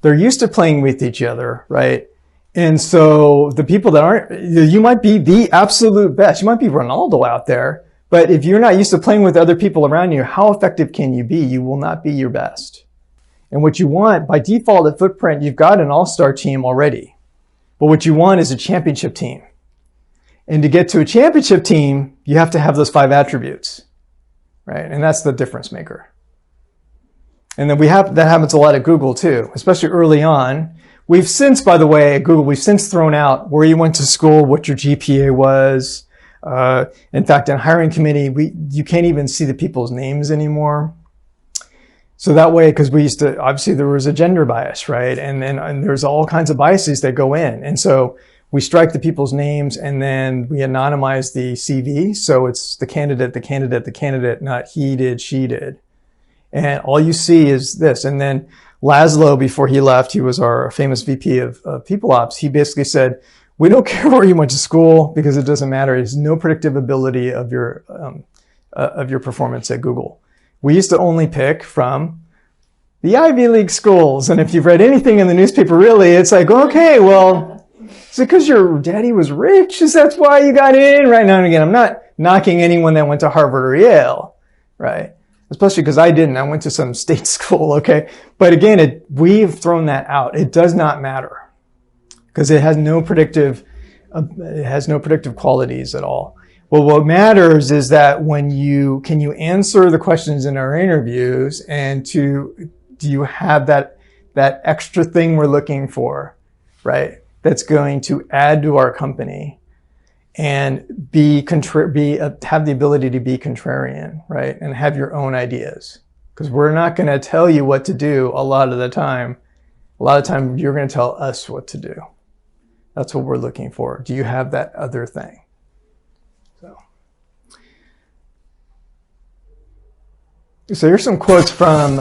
They're used to playing with each other, right? And so the people that aren't, you might be the absolute best. You might be Ronaldo out there, but if you're not used to playing with other people around you, how effective can you be? You will not be your best. And what you want, by default at Footprint, you've got an all-star team already. But what you want is a championship team. And to get to a championship team, you have to have those 5 attributes, right? And that's the difference maker. And then that happens a lot at Google too, especially early on. We've since, by the way, at Google, we've since thrown out where you went to school, what your GPA was. In fact, in hiring committee, you can't even see the people's names anymore. So that way, because we used to, obviously there was a gender bias, right? And there's all kinds of biases that go in. And so we strike the people's names and then we anonymize the CV. So it's the candidate, not he did, she did. And all you see is this. And then Laszlo, before he left, he was our famous VP of People Ops. He basically said, we don't care where you went to school because it doesn't matter. There's no predictive ability of your performance at Google. We used to only pick from the Ivy League schools. And if you've read anything in the newspaper, really, it's like, okay, well, is it because your daddy was rich? Is that why you got in? Right now and again, I'm not knocking anyone that went to Harvard or Yale, right? Especially because I didn't. I went to some state school, okay? But again, we've thrown that out. It does not matter because it has no predictive qualities at all. Well, what matters is that can you answer the questions in our interviews, and do you have that extra thing we're looking for? right? That's going to add to our company and have the ability to be contrarian, right? And have your own ideas. Because we're not going to tell you what to do a lot of the time. A lot of time you're going to tell us what to do. That's what we're looking for. Do you have that other thing? So here's some quotes from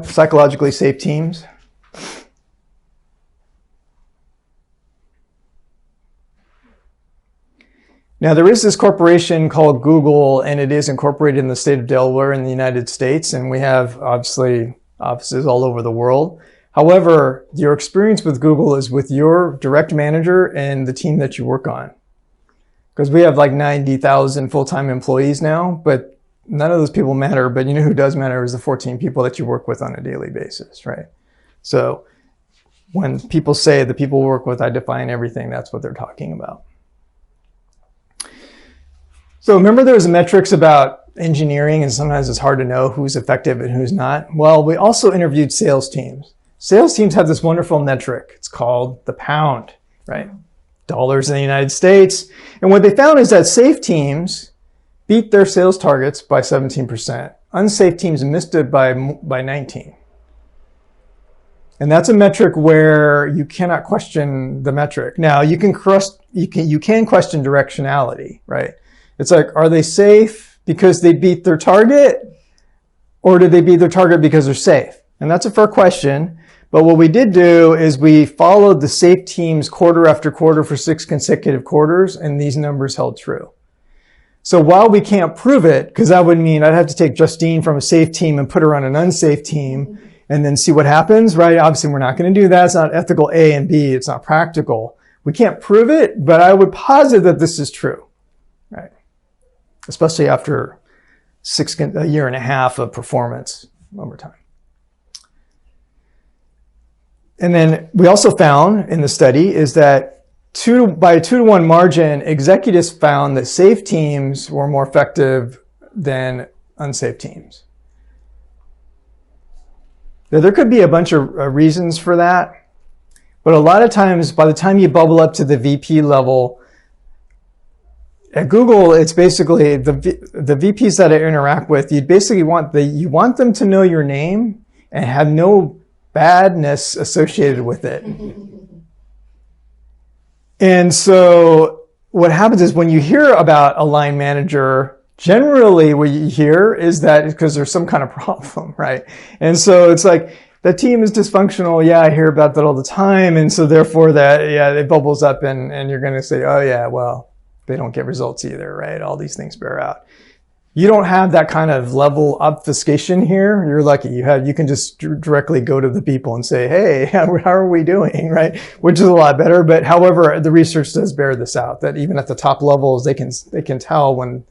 Psychologically Safe Teams. Now, there is this corporation called Google, and it is incorporated in the state of Delaware in the United States, and we have, obviously, offices all over the world. However, your experience with Google is with your direct manager and the team that you work on. Because we have like 90,000 full-time employees now, but none of those people matter. But you know who does matter is the 14 people that you work with on a daily basis, right? So when people say the people we work with, I define everything, that's what they're talking about. So remember there was metrics about engineering, and sometimes it's hard to know who's effective and who's not. Well, we also interviewed sales teams. Sales teams have this wonderful metric. It's called the pound, right? Dollars in the United States. And what they found is that safe teams beat their sales targets by 17%. Unsafe teams missed it by 19%. And that's a metric where you cannot question the metric. Now, you can question directionality, right? It's like, are they safe because they beat their target? Or did they beat their target because they're safe? And that's a fair question. But what we did do is we followed the safe teams quarter after quarter for 6 consecutive quarters, and these numbers held true. So while we can't prove it, because that would mean I'd have to take Justine from a safe team and put her on an unsafe team and then see what happens, right? Obviously, we're not going to do that. It's not ethical A and B. It's not practical. We can't prove it, but I would posit that this is true, right? Especially after a year and a half of performance over time. And then we also found in the study is that by a 2-to-1 margin, executives found that safe teams were more effective than unsafe teams. Now, there could be a bunch of reasons for that, but a lot of times by the time you bubble up to the VP level, at Google, it's basically the VPs that I interact with, you basically want them to know your name and have no badness associated with it. And so what happens is when you hear about a line manager, generally what you hear is that because there's some kind of problem, right? And so it's like, the team is dysfunctional. Yeah, I hear about that all the time. And so therefore it bubbles up and you're going to say, oh yeah, well, they don't get results either, right? All these things bear out. You don't have that kind of level obfuscation here. You're lucky. You can just directly go to the people and say, hey, how are we doing, right? Which is a lot better. But however, the research does bear this out, that even at the top levels, they can tell when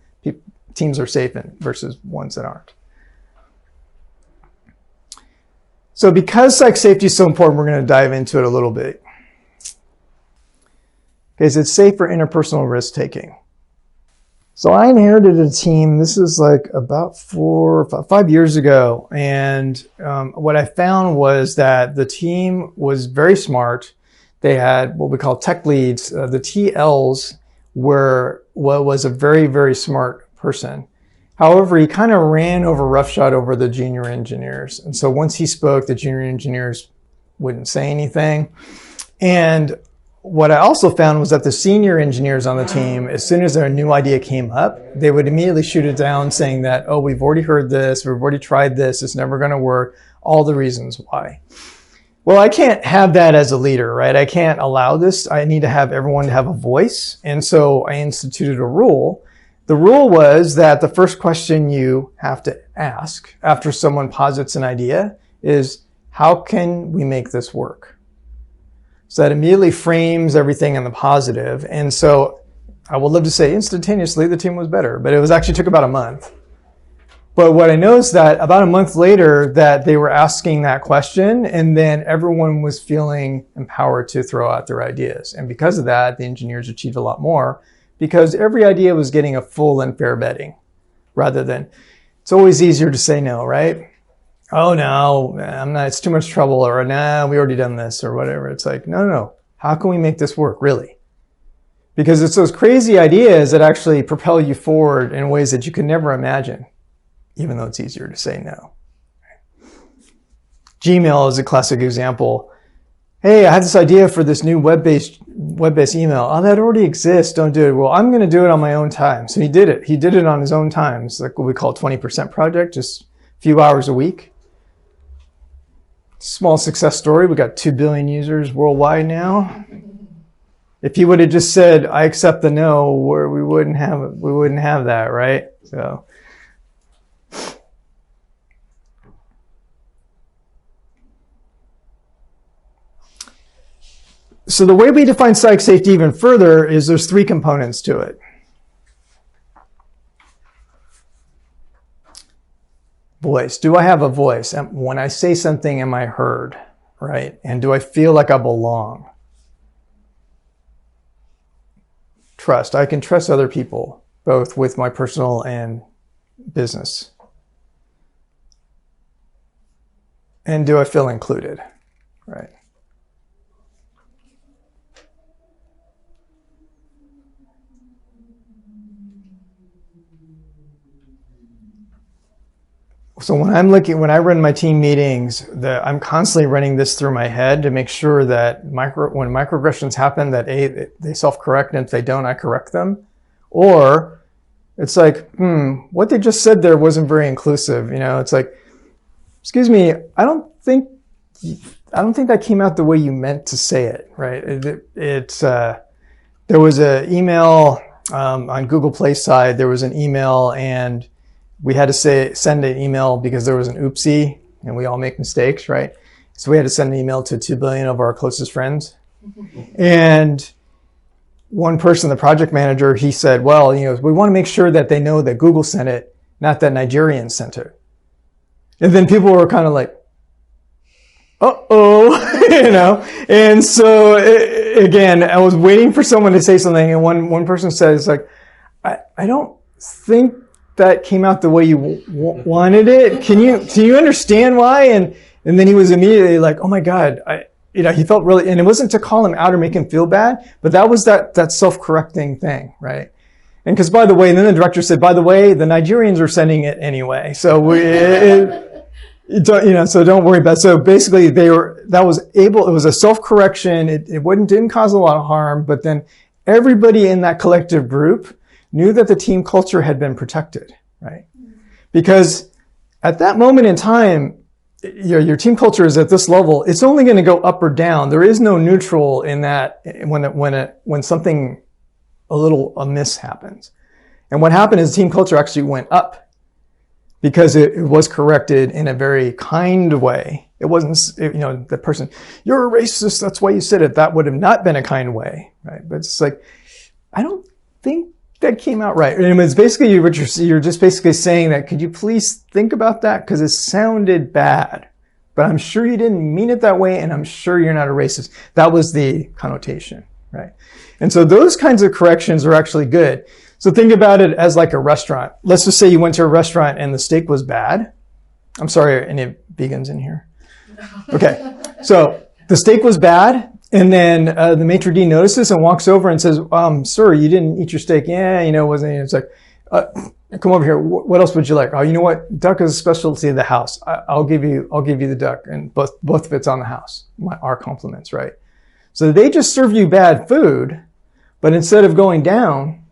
teams are safe versus ones that aren't. So because psych safety is so important, we're going to dive into it a little bit. Is it safe for interpersonal risk taking? So I inherited a team, this is like about 5 years ago. And what I found was that the team was very smart. They had what we call tech leads. The TLs was a very, very smart person. However, he kind of ran roughshod over the junior engineers. And so once he spoke, the junior engineers wouldn't say anything. And what I also found was that the senior engineers on the team, as soon as a new idea came up, they would immediately shoot it down saying that, oh, we've already heard this, we've already tried this, it's never going to work, all the reasons why. Well, I can't have that as a leader, right? I can't allow this. I need to have everyone to have a voice. And so I instituted a rule. The rule was that the first question you have to ask after someone posits an idea is, how can we make this work? So that immediately frames everything in the positive. And so I would love to say instantaneously the team was better, but it actually took about a month. But what I noticed that about a month later that they were asking that question, and then everyone was feeling empowered to throw out their ideas. And because of that, the engineers achieved a lot more because every idea was getting a full and fair vetting rather than, it's always easier to say no, right? Oh no, I'm not, it's too much trouble, or nah, we already done this or whatever. It's like, no. How can we make this work, really? Because it's those crazy ideas that actually propel you forward in ways that you can never imagine, even though it's easier to say no. Gmail is a classic example. Hey, I have this idea for this new web-based email. Oh, that already exists. Don't do it. Well, I'm going to do it on my own time. So he did it. He did it on his own time. It's like what we call 20% project, just a few hours a week. Small success story. We got 2 billion users worldwide now. If he would have just said, I accept the no, we wouldn't have that, right? So the way we define psych safety even further is there's 3 components to it. Voice. Do I have a voice? When I say something, am I heard? Right? And do I feel like I belong? Trust. I can trust other people, both with my personal and business. And do I feel included? Right? So when I run my team meetings, I'm constantly running this through my head to make sure that when microaggressions happen, that they self-correct, and if they don't, I correct them. Or it's like, what they just said there wasn't very inclusive. It's like, excuse me, I don't think that came out the way you meant to say it, right? There was an email on Google Play side. There was an email, and we had to send an email because there was an oopsie, and we all make mistakes, right? So we had to send an email to 2 billion of our closest friends. And one person, the project manager, he said, well, we want to make sure that they know that Google sent it, not that Nigerians sent it. And then people were kind of like, uh-oh, And so, again, I was waiting for someone to say something, and one person said, it's like, I don't think that came out the way you wanted it. Can you understand why? And then he was immediately like, oh my God, he felt really, and it wasn't to call him out or make him feel bad, but that was that self-correcting thing, right? And because by the way, and then the director said, by the way, the Nigerians are sending it anyway. So so don't worry about it. So basically it was a self-correction. It didn't cause a lot of harm, but then everybody in that collective group knew that the team culture had been protected, right? Because at that moment in time, your team culture is at this level. It's only going to go up or down. There is no neutral in that when something a little amiss happens. And what happened is team culture actually went up because it was corrected in a very kind way. It wasn't, the person, you're a racist, that's why you said it. That would have not been a kind way, right? But it's like, I don't think that came out right. And it's basically you're just basically saying that, could you please think about that? Because it sounded bad, but I'm sure you didn't mean it that way, and I'm sure you're not a racist. That was the connotation, right? And so those kinds of corrections are actually good. So think about it as like a restaurant. Let's just say you went to a restaurant and the steak was bad. I'm sorry, are any vegans in here? Okay, so the steak was bad. And then the maitre d' notices and walks over and says, sir, you didn't eat your steak. Yeah, wasn't it? It's like, come over here. What else would you like? Oh, you know what? Duck is a specialty of the house. I'll give you the duck. And both of it's on the house. Our compliments, right? So they just serve you bad food, but instead of going down,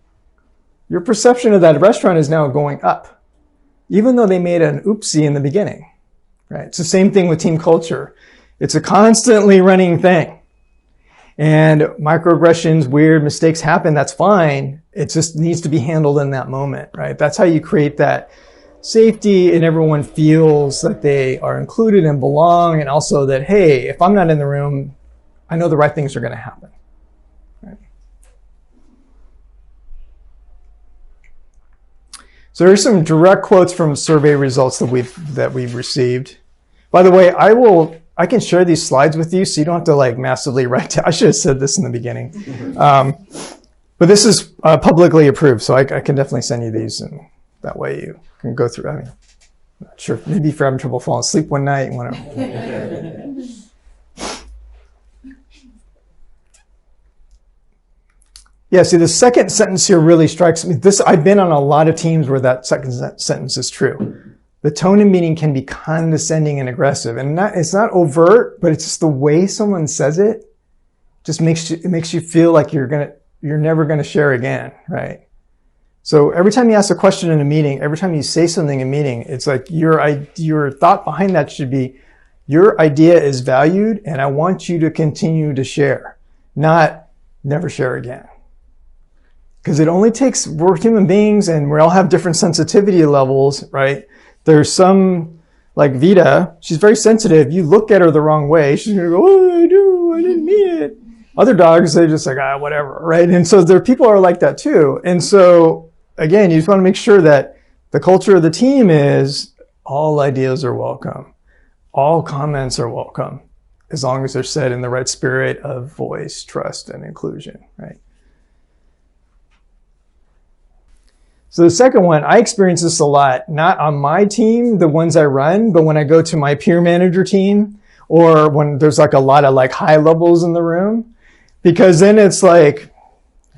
your perception of that restaurant is now going up, even though they made an oopsie in the beginning, right? It's the same thing with team culture. It's a constantly running thing. And microaggressions, weird mistakes happen, that's fine. It just needs to be handled in that moment, right? That's how you create that safety and everyone feels that they are included and belong, and also that, hey, if I'm not in the room, I know the right things are going to happen. Right? So here's some direct quotes from survey results that we've received. By the way, I can share these slides with you, so you don't have to like massively write down. I should have said this in the beginning. But this is publicly approved, so I can definitely send you these, and that way you can go through. I'm not sure. Maybe if you're having trouble falling asleep one night, you want to. Yeah, see, the second sentence here really strikes me. I've been on a lot of teams where that second sentence is true. The tone in meeting can be condescending and aggressive, and it's not overt, but it's just the way someone says it just makes you feel like you're never gonna share again, right? So every time you ask a question in a meeting, every time you say something in a meeting, it's like your thought behind that should be, your idea is valued, and I want you to continue to share, not never share again. Because it only takes, we're human beings and we all have different sensitivity levels, right? There's some, like Vita, she's very sensitive. You look at her the wrong way, she's gonna go, oh, I didn't mean it. Other dogs, they're just like, whatever, right? And so there are people are like that too. And so, again, you just want to make sure that the culture of the team is all ideas are welcome. All comments are welcome, as long as they're said in the right spirit of voice, trust, and inclusion, right? So the second one, I experience this a lot, not on my team, the ones I run, but when I go to my peer manager team, or when there's like a lot of like high levels in the room, because then it's like,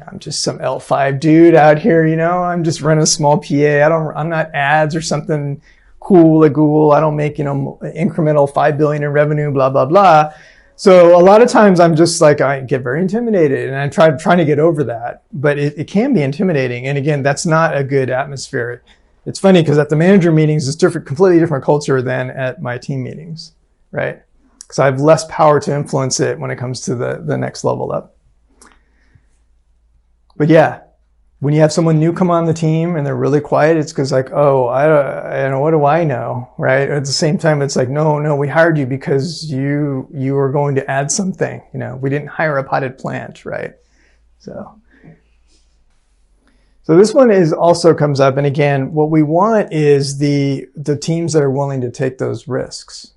I'm just some L5 dude out here, I'm just running a small PA. I'm not ads or something cool at Google. I don't make, incremental 5 billion in revenue, blah, blah, blah. So a lot of times I'm just like, I get very intimidated, and I'm trying to get over that, but it can be intimidating. And again, that's not a good atmosphere. It's funny because at the manager meetings, it's completely different culture than at my team meetings, right? Because I have less power to influence it when it comes to the next level up. But yeah, when you have someone new come on the team and they're really quiet, it's because like, oh, I don't, what do I know, right? At the same time, it's like, no, we hired you because you were going to add something. We didn't hire a potted plant, right? So this one also comes up, and again, what we want is the teams that are willing to take those risks.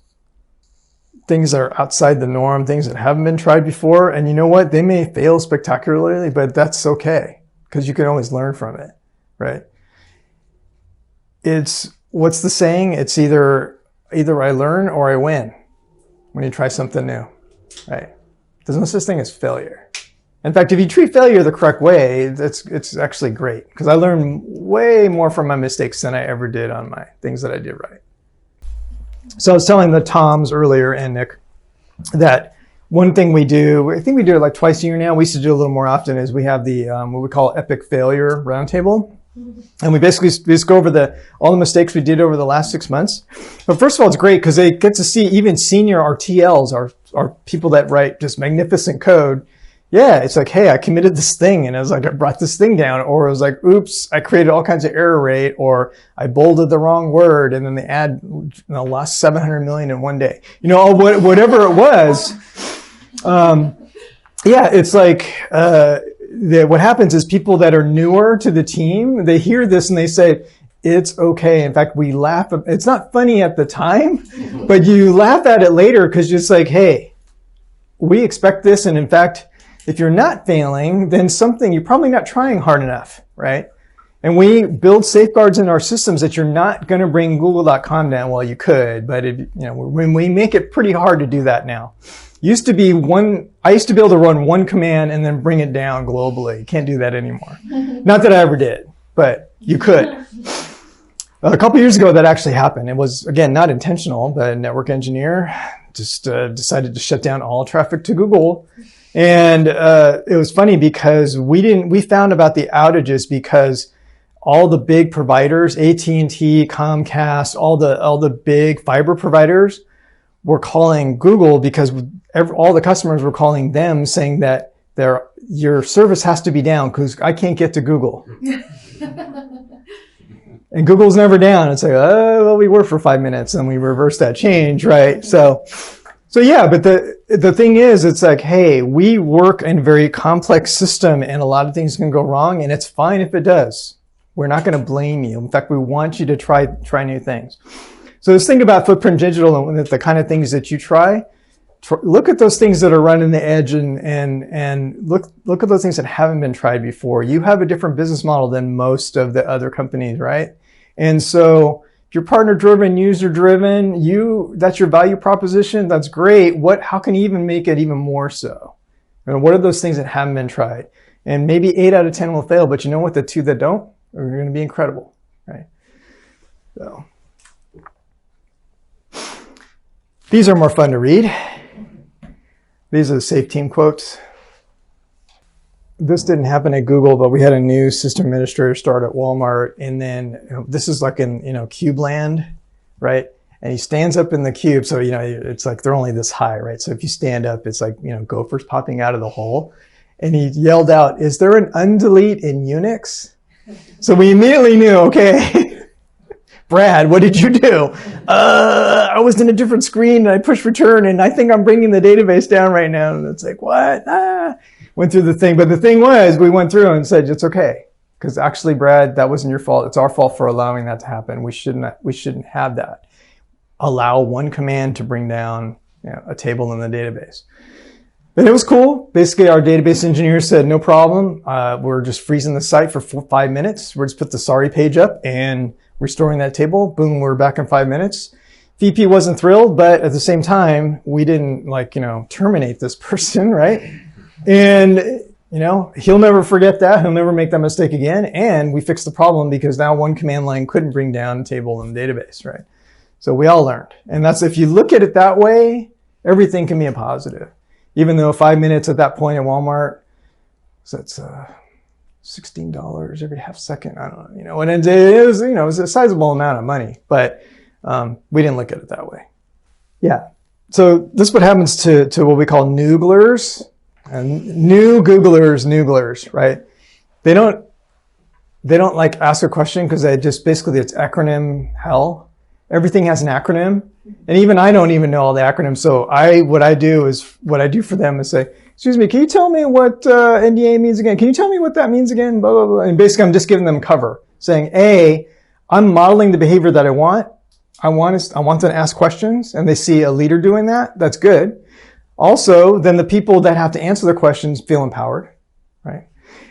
Things that are outside the norm, things that haven't been tried before, and you know what? They may fail spectacularly, but that's okay, because you can always learn from it, right? What's the saying? It's either I learn or I win when you try something new, right? There's no such thing as failure. In fact, if you treat failure the correct way, it's actually great, because I learn way more from my mistakes than I ever did on my things that I did right. So I was telling the Toms earlier, and Nick, that one thing we do, I think we do it like twice a year now, we used to do it a little more often, is we have the what we call epic failure roundtable. And we basically just go over all the mistakes we did over the last 6 months. But first of all, it's great because they get to see even senior RTLs, our people that write just magnificent code. Yeah, it's like, hey, I committed this thing, and it was like, I brought this thing down, or it was like, oops, I created all kinds of error rate, or I bolded the wrong word, and then the ad lost 700 million in one day. Whatever it was. Yeah, it's like, what happens is people that are newer to the team, they hear this and they say, it's okay. In fact, we laugh. It's not funny at the time, but you laugh at it later because it's like, hey, we expect this, and in fact, if you're not failing, then you're probably not trying hard enough, right? And we build safeguards in our systems that you're not going to bring Google.com down. Well, you could, but when we make it pretty hard to do that now. I used to be able to run one command and then bring it down globally. You can't do that anymore. Not that I ever did, but you could. A couple years ago, that actually happened. It was, again, not intentional, but a network engineer just decided to shut down all traffic to Google. And it was funny because we found about the outages because all the big providers, AT&T, Comcast, all the big fiber providers were calling Google because all the customers were calling them saying that your service has to be down because I can't get to Google. And Google's never down. It's like, oh, well, we were for 5 minutes and we reversed that change, right? So yeah, but the thing is, it's like, hey, we work in a very complex system and a lot of things can go wrong, and it's fine if it does. We're not going to blame you. In fact, we want you to try new things. So let's think about Footprint Digital and the kind of things that you try. Look at those things that are running the edge and look at those things that haven't been tried before. You have a different business model than most of the other companies, right? And so if you're partner-driven, user-driven, that's your value proposition, that's great. How can you even make it even more so? And what are those things that haven't been tried? And maybe 8 out of 10 will fail, but you know what? The 2 that don't are going to be incredible, right? So these are more fun to read. These are the Safe Team quotes. This didn't happen at Google, but we had a new system administrator start at Walmart. And then this is like in, cube land, right? And he stands up in the cube. So, it's like they're only this high, right? So if you stand up, it's like, gophers popping out of the hole. And he yelled out, "Is there an undelete in Unix?" So we immediately knew, okay, Brad, what did you do? I was in a different screen and I pushed return and I think I'm bringing the database down right now. And it's like, what? Went through the thing. But the thing was, we went through and said, it's okay. Because actually, Brad, that wasn't your fault. It's our fault for allowing that to happen. We shouldn't have that. Allow one command to bring down a table in the database. But it was cool. Basically, our database engineers said, no problem. We're just freezing the site for 5 minutes. We're just put the sorry page up and restoring that table. Boom, we're back in 5 minutes. VP wasn't thrilled, but at the same time, we didn't terminate this person, right? And, he'll never forget that. He'll never make that mistake again. And we fixed the problem because now one command line couldn't bring down a table in the database, right? So we all learned. And that's, if you look at it that way, everything can be a positive. Even though 5 minutes at that point at Walmart, so that's $16 every half second. I don't know, and it was a sizable amount of money, but we didn't look at it that way. Yeah. So this is what happens to what we call nooglers. And new Googlers, right? They don't ask a question because it's acronym hell. Everything has an acronym. And even I don't even know all the acronyms. So what I do for them is say, excuse me, can you tell me what NDA means again? Can you tell me what that means again? Blah, blah, blah. And basically I'm just giving them cover saying, A, I'm modeling the behavior that I want. I want them to ask questions and they see a leader doing that. That's good. Also, then the people that have to answer the questions feel empowered, right?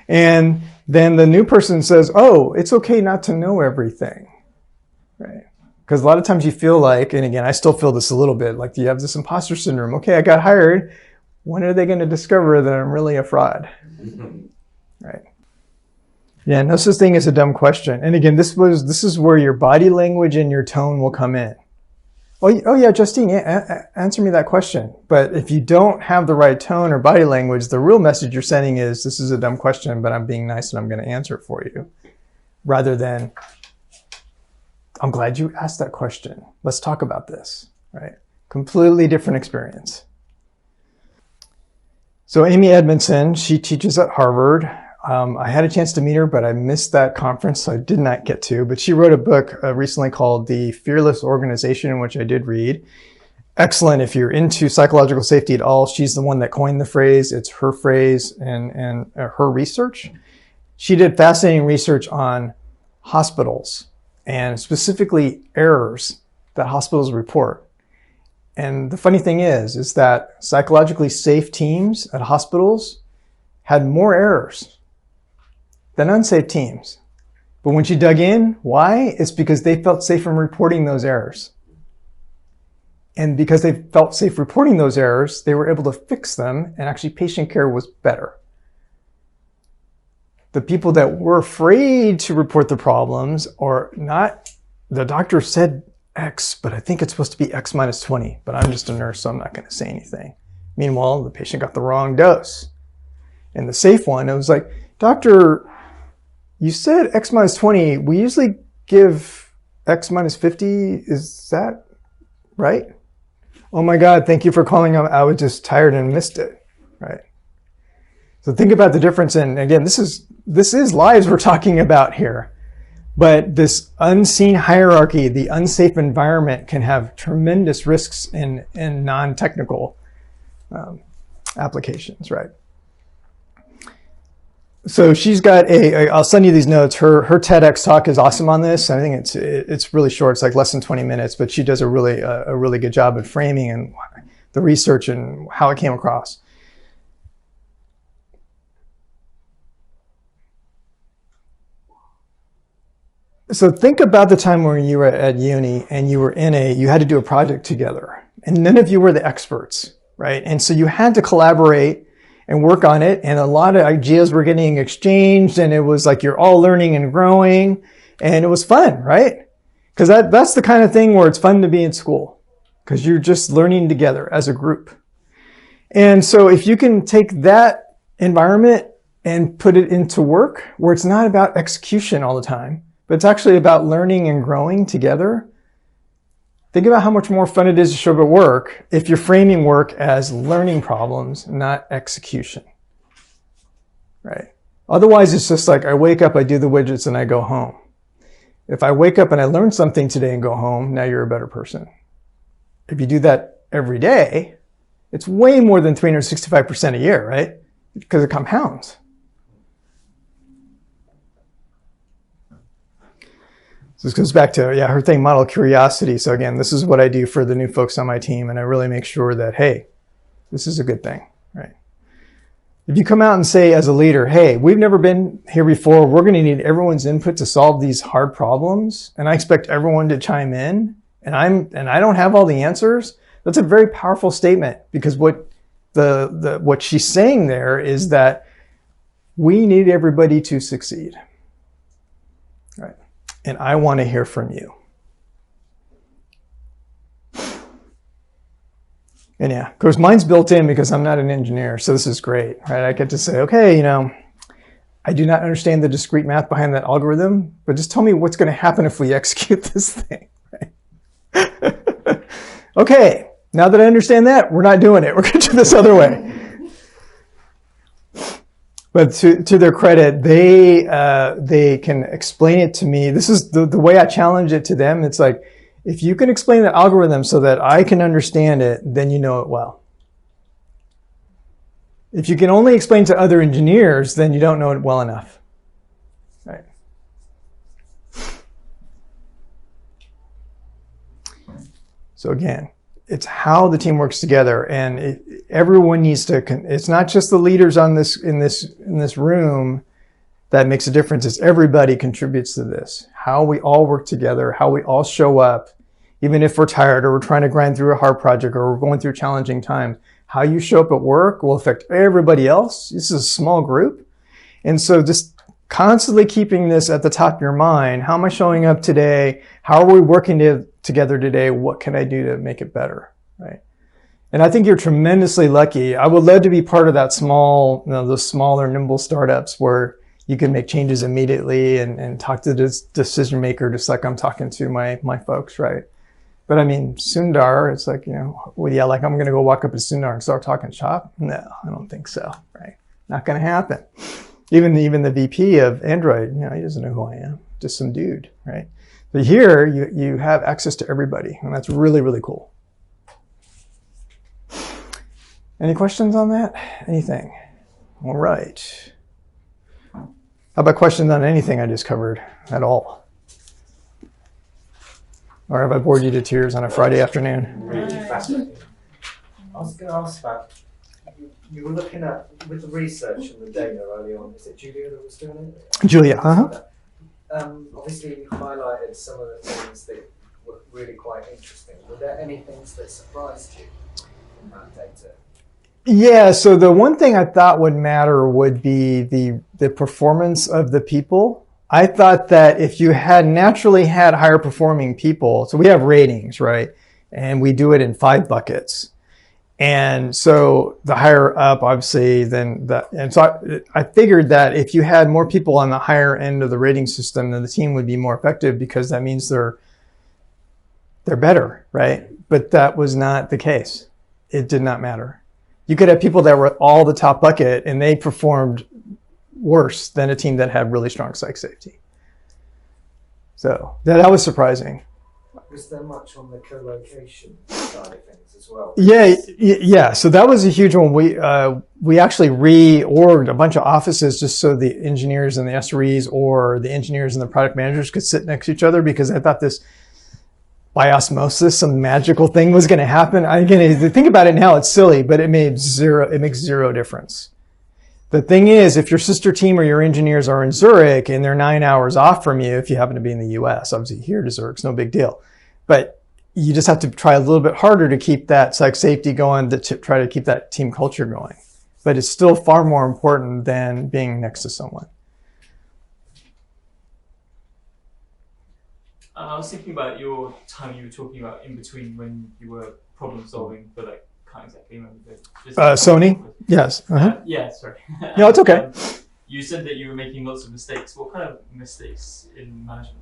And then the new person says, oh, it's okay not to know everything, right? Because a lot of times you feel like, and again, I still feel this a little bit, like you have this imposter syndrome. Okay, I got hired. When are they going to discover that I'm really a fraud, right? Yeah, no such thing as a dumb question. And again, this is where your body language and your tone will come in. Oh yeah, Justine, answer me that question. But if you don't have the right tone or body language, the real message you're sending is, this is a dumb question, but I'm being nice and I'm going to answer it for you. Rather than, I'm glad you asked that question. Let's talk about this, right? Completely different experience. So Amy Edmondson, she teaches at Harvard. I had a chance to meet her, but I missed that conference, so I did not get to. But she wrote a book recently called The Fearless Organization, which I did read. Excellent if you're into psychological safety at all. She's the one that coined the phrase. It's her phrase and her research. She did fascinating research on hospitals and specifically errors that hospitals report. And the funny thing is that psychologically safe teams at hospitals had more errors than unsafe teams. But when she dug in, why? It's because they felt safe in reporting those errors. And because they felt safe reporting those errors, they were able to fix them, and actually patient care was better. The people that were afraid to report the problems, or not, the doctor said X, but I think it's supposed to be X minus 20, but I'm just a nurse, so I'm not going to say anything. Meanwhile, the patient got the wrong dose. And the safe one, it was like, doctor, you said X minus 20. We usually give X minus 50. Is that right? Oh my God, thank you for calling up. I was just tired and missed it, right? So think about the difference. And again, this is lives we're talking about here. But this unseen hierarchy, the unsafe environment can have tremendous risks in non-technical applications, right? So she's got I'll send you these notes. Her TEDx talk is awesome on this. I think it's really short. It's like less than 20 minutes, but she does a really good job at framing and the research and how it came across. So think about the time when you were at uni and you had to do a project together and none of you were the experts, right? And so you had to collaborate and work on it. And a lot of ideas were getting exchanged, and it was like you're all learning and growing, and it was fun, right? Because that's the kind of thing where it's fun to be in school, because you're just learning together as a group. And so if you can take that environment and put it into work where it's not about execution all the time, but it's actually about learning and growing together, think about how much more fun it is to show up at work if you're framing work as learning problems, not execution, right? Otherwise, it's just like I wake up, I do the widgets, and I go home. If I wake up and I learn something today and go home, now you're a better person. If you do that every day, it's way more than 365% a year, right? Because it compounds. So this goes back to, her thing, model curiosity. So again, this is what I do for the new folks on my team, and I really make sure that, hey, this is a good thing, right? If you come out and say as a leader, hey, we've never been here before, we're going to need everyone's input to solve these hard problems, and I expect everyone to chime in, and I don't have all the answers, that's a very powerful statement, because what she's saying there is that we need everybody to succeed, right? And I want to hear from you. And of course, mine's built in because I'm not an engineer, so this is great, right? I get to say, okay, I do not understand the discrete math behind that algorithm, but just tell me what's going to happen if we execute this thing, right? Okay, now that I understand that, we're not doing it. We're going to do this other way. But to their credit, they can explain it to me. This is the way I challenge it to them. It's like, if you can explain the algorithm so that I can understand it, then you know it well. If you can only explain to other engineers, then you don't know it well enough. Right? So again, it's how the team works together, and everyone needs to. It's not just the leaders in this room that makes a difference. It's everybody contributes to this. How we all work together, how we all show up, even if we're tired or we're trying to grind through a hard project or we're going through challenging times. How you show up at work will affect everybody else. This is a small group. And so just constantly keeping this at the top of your mind. How am I showing up today? How are we working together today? What can I do to make it better, right? And I think you're tremendously lucky. I would love to be part of that those smaller, nimble startups where you can make changes immediately and talk to this decision maker just like I'm talking to my folks, right? But I mean, Sundar, it's like, like I'm going to go walk up to Sundar and start talking shop? No, I don't think so, right? Not going to happen. Even the VP of Android, he doesn't know who I am, just some dude, right? But here, you have access to everybody, and that's really, really cool. Any questions on that? Anything? All right. How about questions on anything I just covered at all? Or have I bored you to tears on a Friday afternoon? Really fascinating. I was going to ask about, you were looking at, with the research and the data early on, is it Julia that was doing it? Julia, Obviously, you highlighted some of the things that were really quite interesting. Were there any things that surprised you in that data? Yeah, so the one thing I thought would matter would be the performance of the people. I thought that if you had naturally had higher performing people, so we have ratings, right? And we do it in 5 buckets. And so the higher up, obviously, then that. And so I figured that if you had more people on the higher end of the rating system, then the team would be more effective because that means they're better, right? But that was not the case. It did not matter. You could have people that were all the top bucket and they performed worse than a team that had really strong psych safety. So that was surprising. Was there much on the co-location side of things as well? Yeah. So that was a huge one. We actually reorged a bunch of offices just so the engineers and the SREs or the engineers and the product managers could sit next to each other, because I thought this by osmosis, some magical thing was going to happen. Again, if you think about it now, it's silly, but it makes zero difference. The thing is, if your sister team or your engineers are in Zurich and they're 9 hours off from you, if you happen to be in the US, obviously here to Zurich's no big deal. But you just have to try a little bit harder to keep that psych safety going, to try to keep that team culture going. but it's still far more important than being next to someone. I was thinking about your time you were talking about in between when you were problem solving, but I can't exactly remember. Sony? Yes. Uh-huh. Yeah, sorry. No, it's okay. You said that you were making lots of mistakes. What kind of mistakes in management?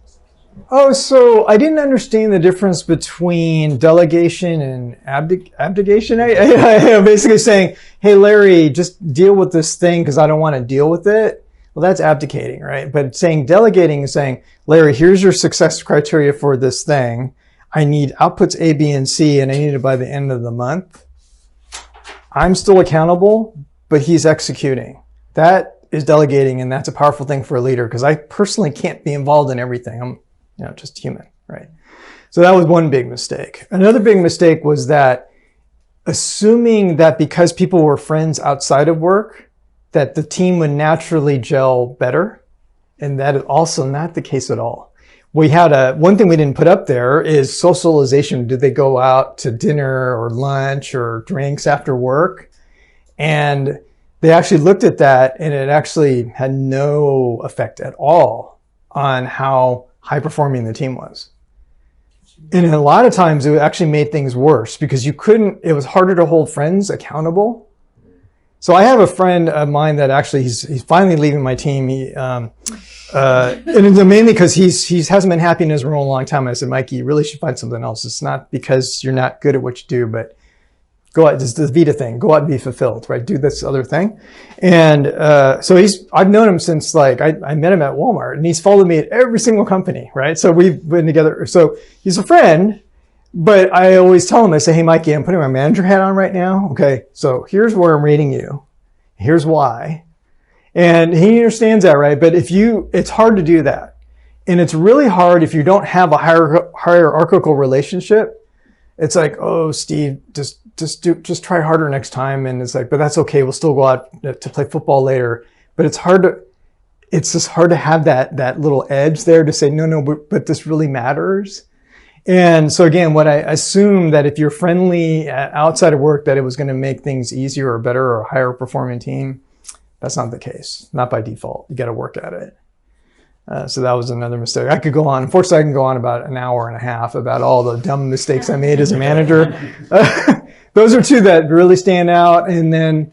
Oh, so I didn't understand the difference between delegation and abdication. I basically saying, hey, Larry, just deal with this thing because I don't want to deal with it. Well, that's abdicating, right? But saying delegating is saying, Larry, here's your success criteria for this thing. I need outputs A, B, and C, and I need it by the end of the month. I'm still accountable, but he's executing. That is delegating, and that's a powerful thing for a leader because I personally can't be involved in everything. I'm just human, right? So that was one big mistake. Another big mistake was that assuming that because people were friends outside of work, that the team would naturally gel better. And that is also not the case at all. We had one thing we didn't put up there is socialization. Did they go out to dinner or lunch or drinks after work? And they actually looked at that and it actually had no effect at all on how high performing the team was. And a lot of times it actually made things worse because it was harder to hold friends accountable. So I have a friend of mine that actually he's finally leaving my team. And it's mainly because he hasn't been happy in his role in a long time. I said, Mikey, you really should find something else. It's not because you're not good at what you do, but go out, it's the Vita thing, go out and be fulfilled, right? Do this other thing. And so I've known him since I met him at Walmart and he's followed me at every single company, right? So we've been together. So he's a friend, but I always tell him, I say, hey, Mikey, I'm putting my manager hat on right now. Okay, so here's where I'm rating you. Here's why. And he understands that, right? But it's hard to do that. And it's really hard if you don't have a hierarchical relationship. It's like, oh, Steve, just try harder next time. And it's like, but that's okay. We'll still go out to play football later. But it's just hard to have that little edge there to say, no, but this really matters. And so again, what I assume that if you're friendly outside of work, that it was going to make things easier or better or a higher performing team. That's not the case. Not by default. You got to work at it. So that was another mistake. I could go on. Unfortunately, I can go on about an hour and a half about all the dumb mistakes I made as a manager. Those are two that really stand out. And then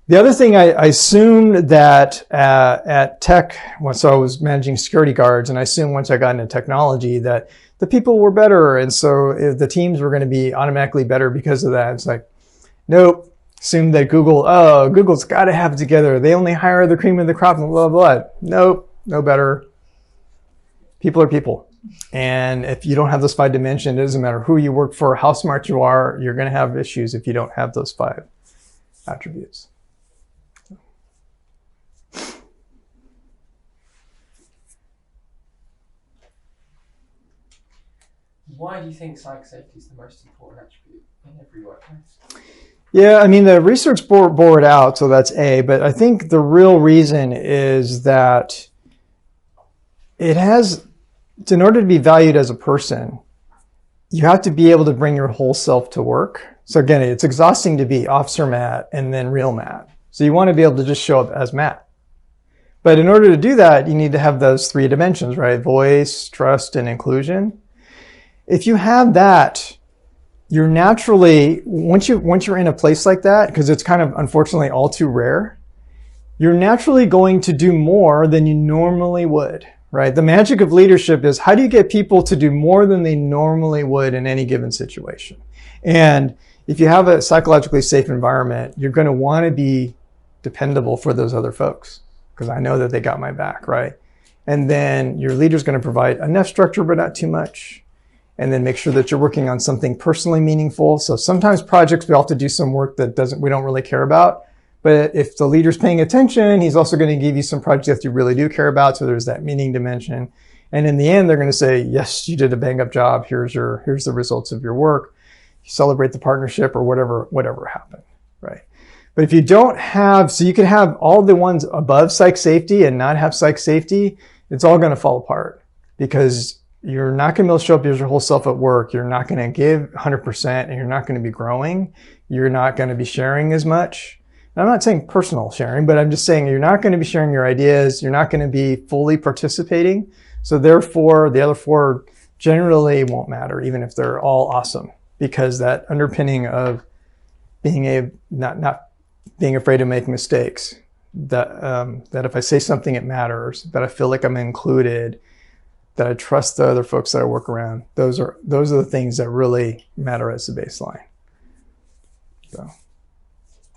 the other thing, I assumed that at tech, so I was managing security guards, and I assumed once I got into technology that the people were better. And so the teams were going to be automatically better because of that. It's like, nope. Assumed that Google's got to have it together. They only hire the cream of the crop and blah, blah, blah. Nope, no better. People are people. And if you don't have those 5 dimensions, it doesn't matter who you work for, how smart you are, you're going to have issues if you don't have those 5 attributes. Why do you think psych safety is the most important attribute in every workplace? Yeah, I mean, the research bore it out, so that's A. But I think the real reason is that in order to be valued as a person, you have to be able to bring your whole self to work. So again, it's exhausting to be Officer Matt and then real Matt. So you want to be able to just show up as Matt. But in order to do that, you need to have those 3 dimensions, right? Voice, trust, and inclusion. If you have that, you're naturally, once you're in a place like that, because it's kind of unfortunately all too rare, you're naturally going to do more than you normally would, right? The magic of leadership is how do you get people to do more than they normally would in any given situation? And if you have a psychologically safe environment, you're going to want to be dependable for those other folks because I know that they got my back, right? And then your leader's going to provide enough structure, but not too much. And then make sure that you're working on something personally meaningful. So sometimes projects, we have to do some work that we don't really care about. But if the leader's paying attention, he's also going to give you some projects that you really do care about. So there's that meaning dimension. And in the end, they're going to say, yes, you did a bang up job. Here's the results of your work. You celebrate the partnership or whatever happened, right? But if you don't have, so you can have all the ones above psych safety and not have psych safety, it's all going to fall apart because you're not going to be able to show up as your whole self at work. You're not going to give 100% and you're not going to be growing. You're not going to be sharing as much. And I'm not saying personal sharing, but I'm just saying you're not going to be sharing your ideas. You're not going to be fully participating. So therefore, the other 4 generally won't matter, even if they're all awesome, because that underpinning of not being afraid to make mistakes, that if I say something, it matters, that I feel like I'm included, that I trust the other folks that I work around. Those are the things that really matter as the baseline. So.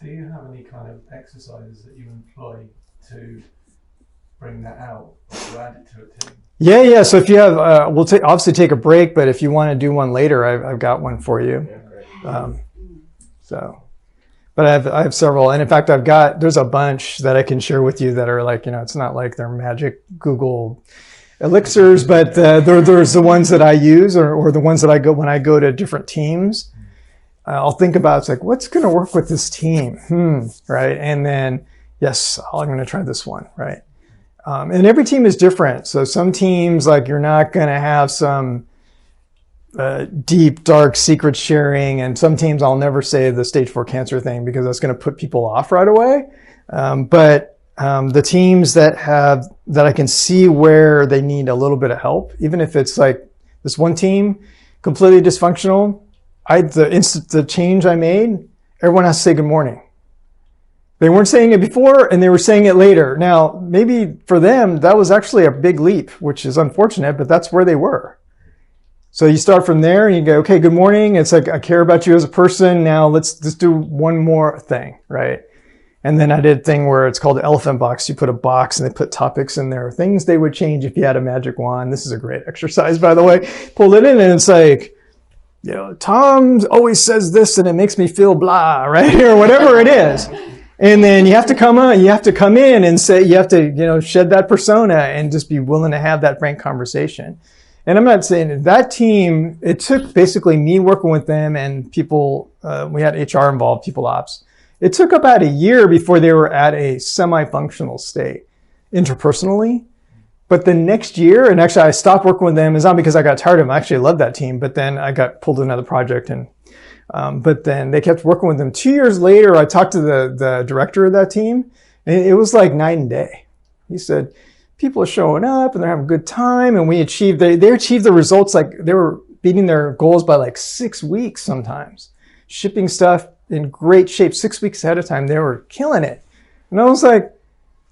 Do you have any kind of exercises that you employ to bring that out or to add it to a team? Yeah. So if you have, we'll obviously take a break, but if you want to do one later, I've got one for you. Yeah, great. But I have several, and in fact, there's a bunch that I can share with you that are like, it's not like they're magic Google elixirs, but there's the ones that I use or the ones that when I go to different teams. I'll think about, it's like, what's going to work with this team? Right. And then, yes, I'm going to try this one. Right. And every team is different. So some teams, like, you're not going to have some deep, dark secret sharing. And some teams, I'll never say the stage 4 cancer thing because that's going to put people off right away. But the teams that I can see where they need a little bit of help, even if it's like this one team, completely dysfunctional, the change I made, everyone has to say good morning. They weren't saying it before and they were saying it later. Now, maybe for them, that was actually a big leap, which is unfortunate, but that's where they were. So you start from there and you go, okay, good morning. It's like, I care about you as a person. Now let's do one more thing, right? And then I did a thing where it's called the elephant box. You put a box and they put topics in there, things they would change if you had a magic wand. This is a great exercise, by the way. Pull it in and it's like, Tom always says this and it makes me feel blah, right? Or whatever it is. And then you have to come in and say, you have to, shed that persona and just be willing to have that frank conversation. And I'm not saying that team, it took basically me working with them and people, we had HR involved, people ops. It took about a year before they were at a semi-functional state interpersonally. But the next year, and actually I stopped working with them, it's not because I got tired of them. I actually loved that team, but then I got pulled to another project but then they kept working with them. 2 years later, I talked to the director of that team and it was like night and day. He said, people are showing up and they're having a good time and they achieved the results, like they were beating their goals by like 6 weeks sometimes. Shipping stuff in great shape 6 weeks ahead of time. They were killing it. And I was like,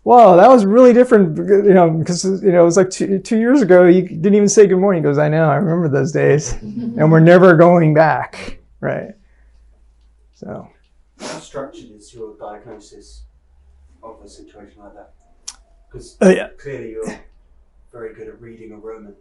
wow, that was really different, because, it was like 2 years ago, you didn't even say good morning. He goes, I know, I remember those days. And we're never going back, right? So. How structured is your diagnosis of a situation like that? Because clearly you're very good at reading a room and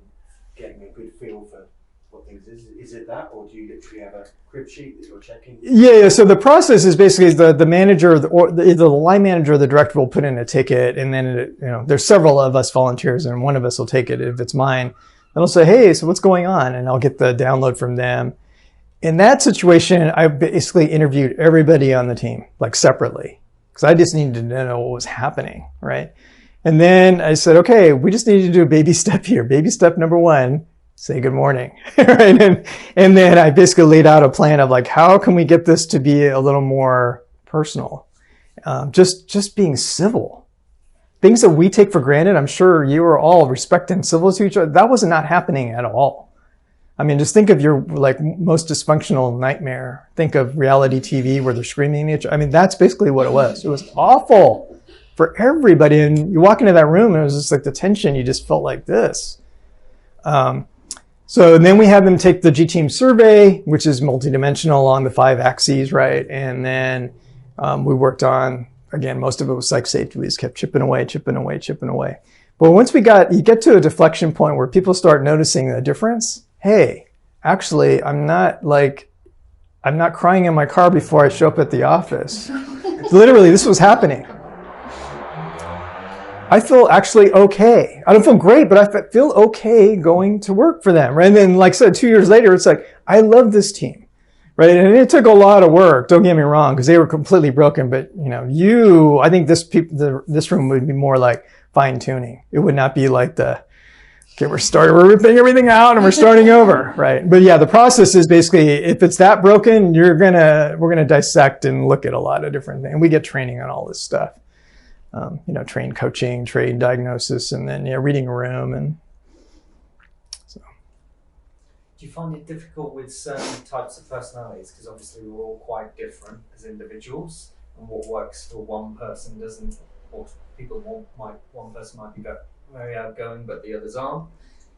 getting a good feel for what things is. Is it that, or do you literally have a crib sheet that you're checking? Yeah. So the process is basically the manager or either the line manager or the director will put in a ticket, and then there's several of us volunteers, and one of us will take it. If it's mine, then I'll say, hey, so what's going on? And I'll get the download from them. In that situation, I basically interviewed everybody on the team, like separately, because I just needed to know what was happening, right? And then I said, okay, we just need to do a baby step here. Baby step number 1. Say good morning, right? And then I basically laid out a plan of like, how can we get this to be a little more personal? Just being civil. Things that we take for granted, I'm sure you are all respect and civil to each other. That was not happening at all. I mean, just think of your like most dysfunctional nightmare. Think of reality TV where they're screaming at each other. I mean, that's basically what it was. It was awful for everybody. And you walk into that room and it was just like the tension, you just felt like this. So then we had them take the G-Team survey, which is multidimensional along the 5 axes, right? And then we worked on, again, most of it was psych safety. We just kept chipping away. But once you get to a deflection point where people start noticing the difference. Hey, actually, I'm not crying in my car before I show up at the office. Literally, this was happening. I feel actually okay. I don't feel great, but I feel okay going to work for them. Right? And then, like I said, 2 years later, it's like, I love this team. Right? And it took a lot of work. Don't get me wrong, because they were completely broken. But, I think this room would be more like fine tuning. It would not be like the Okay, we're ripping everything out and we're starting over, right? But yeah, the process is basically, if it's that broken, we're gonna dissect and look at a lot of different things. We get training on all this stuff. Train coaching, train diagnosis, and then reading a room. And so. Do you find it difficult with certain types of personalities? Because obviously we're all quite different as individuals, and what works for one person doesn't, or one person might be very outgoing, but the others aren't.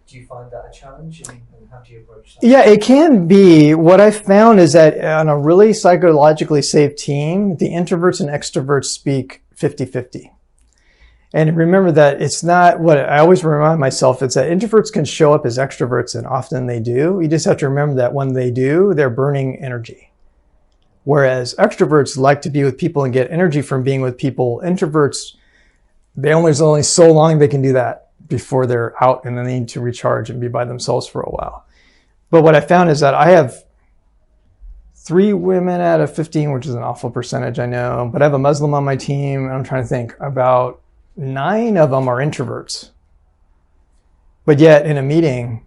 Do you find that a challenge, and how do you approach that? Yeah, it can be. What I found is that on a really psychologically safe team, the introverts and extroverts speak 50-50. And remember that it's not what I always remind myself, it's that introverts can show up as extroverts, and often they do. You just have to remember that when they do, they're burning energy. Whereas extroverts like to be with people and get energy from being with people. Introverts, there's only so long they can do that before they're out and then they need to recharge and be by themselves for a while. But what I found is that I have 3 women out of 15, which is an awful percentage, I know, but I have a Muslim on my team, and I'm trying to think, about 9 of them are introverts. But yet in a meeting,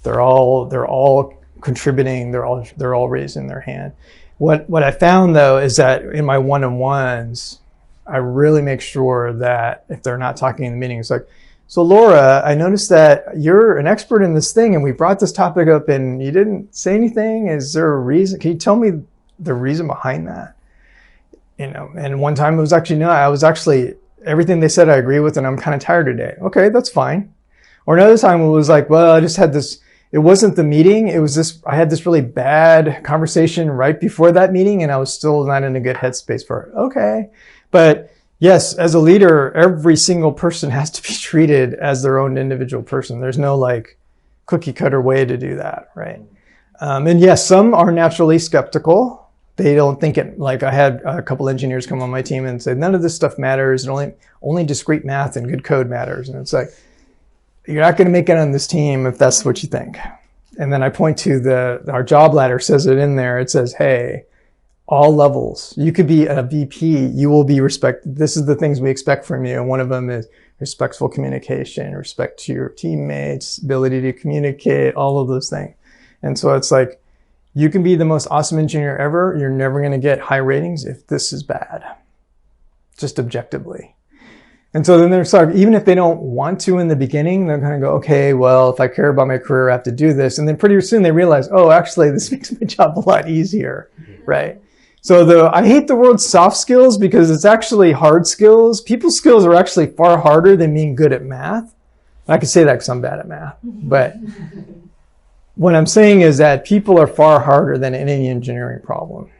they're all contributing, they're all raising their hand. What I found though is that in my one-on-ones, I really make sure that if they're not talking in the meeting, it's like, so Laura, I noticed that you're an expert in this thing and we brought this topic up and you didn't say anything. Is there a reason? Can you tell me the reason behind that? And one time it was actually, no, I was actually, everything they said I agree with and I'm kind of tired today. Okay, that's fine. Or another time it was like, well, I just had this, it wasn't the meeting. It was this, I had this really bad conversation right before that meeting and I was still not in a good headspace for it. Okay. But yes, as a leader, every single person has to be treated as their own individual person. There's no like cookie cutter way to do that, right? And yes, some are naturally skeptical. They don't think it, like I had a couple engineers come on my team and say, none of this stuff matters. And only discrete math and good code matters. And it's like, you're not going to make it on this team if that's what you think. And then I point to our job ladder says it in there. It says, hey, all levels. You could be a VP. You will be respected. This is the things we expect from you. And one of them is respectful communication, respect to your teammates, ability to communicate, all of those things. And so it's like, you can be the most awesome engineer ever. You're never going to get high ratings if this is bad, just objectively. And so then they're sort of, even if they don't want to in the beginning, they're going to go, okay, well, if I care about my career, I have to do this. And then pretty soon they realize, oh, actually, this makes my job a lot easier, right? So I hate the word soft skills because it's actually hard skills. People's skills are actually far harder than being good at math. I can say that because I'm bad at math. But what I'm saying is that people are far harder than any engineering problem.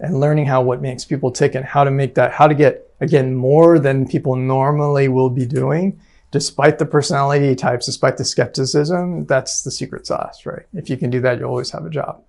And learning what makes people tick and how to make that, how to get, again, more than people normally will be doing, despite the personality types, despite the skepticism, that's the secret sauce, right? If you can do that, you'll always have a job.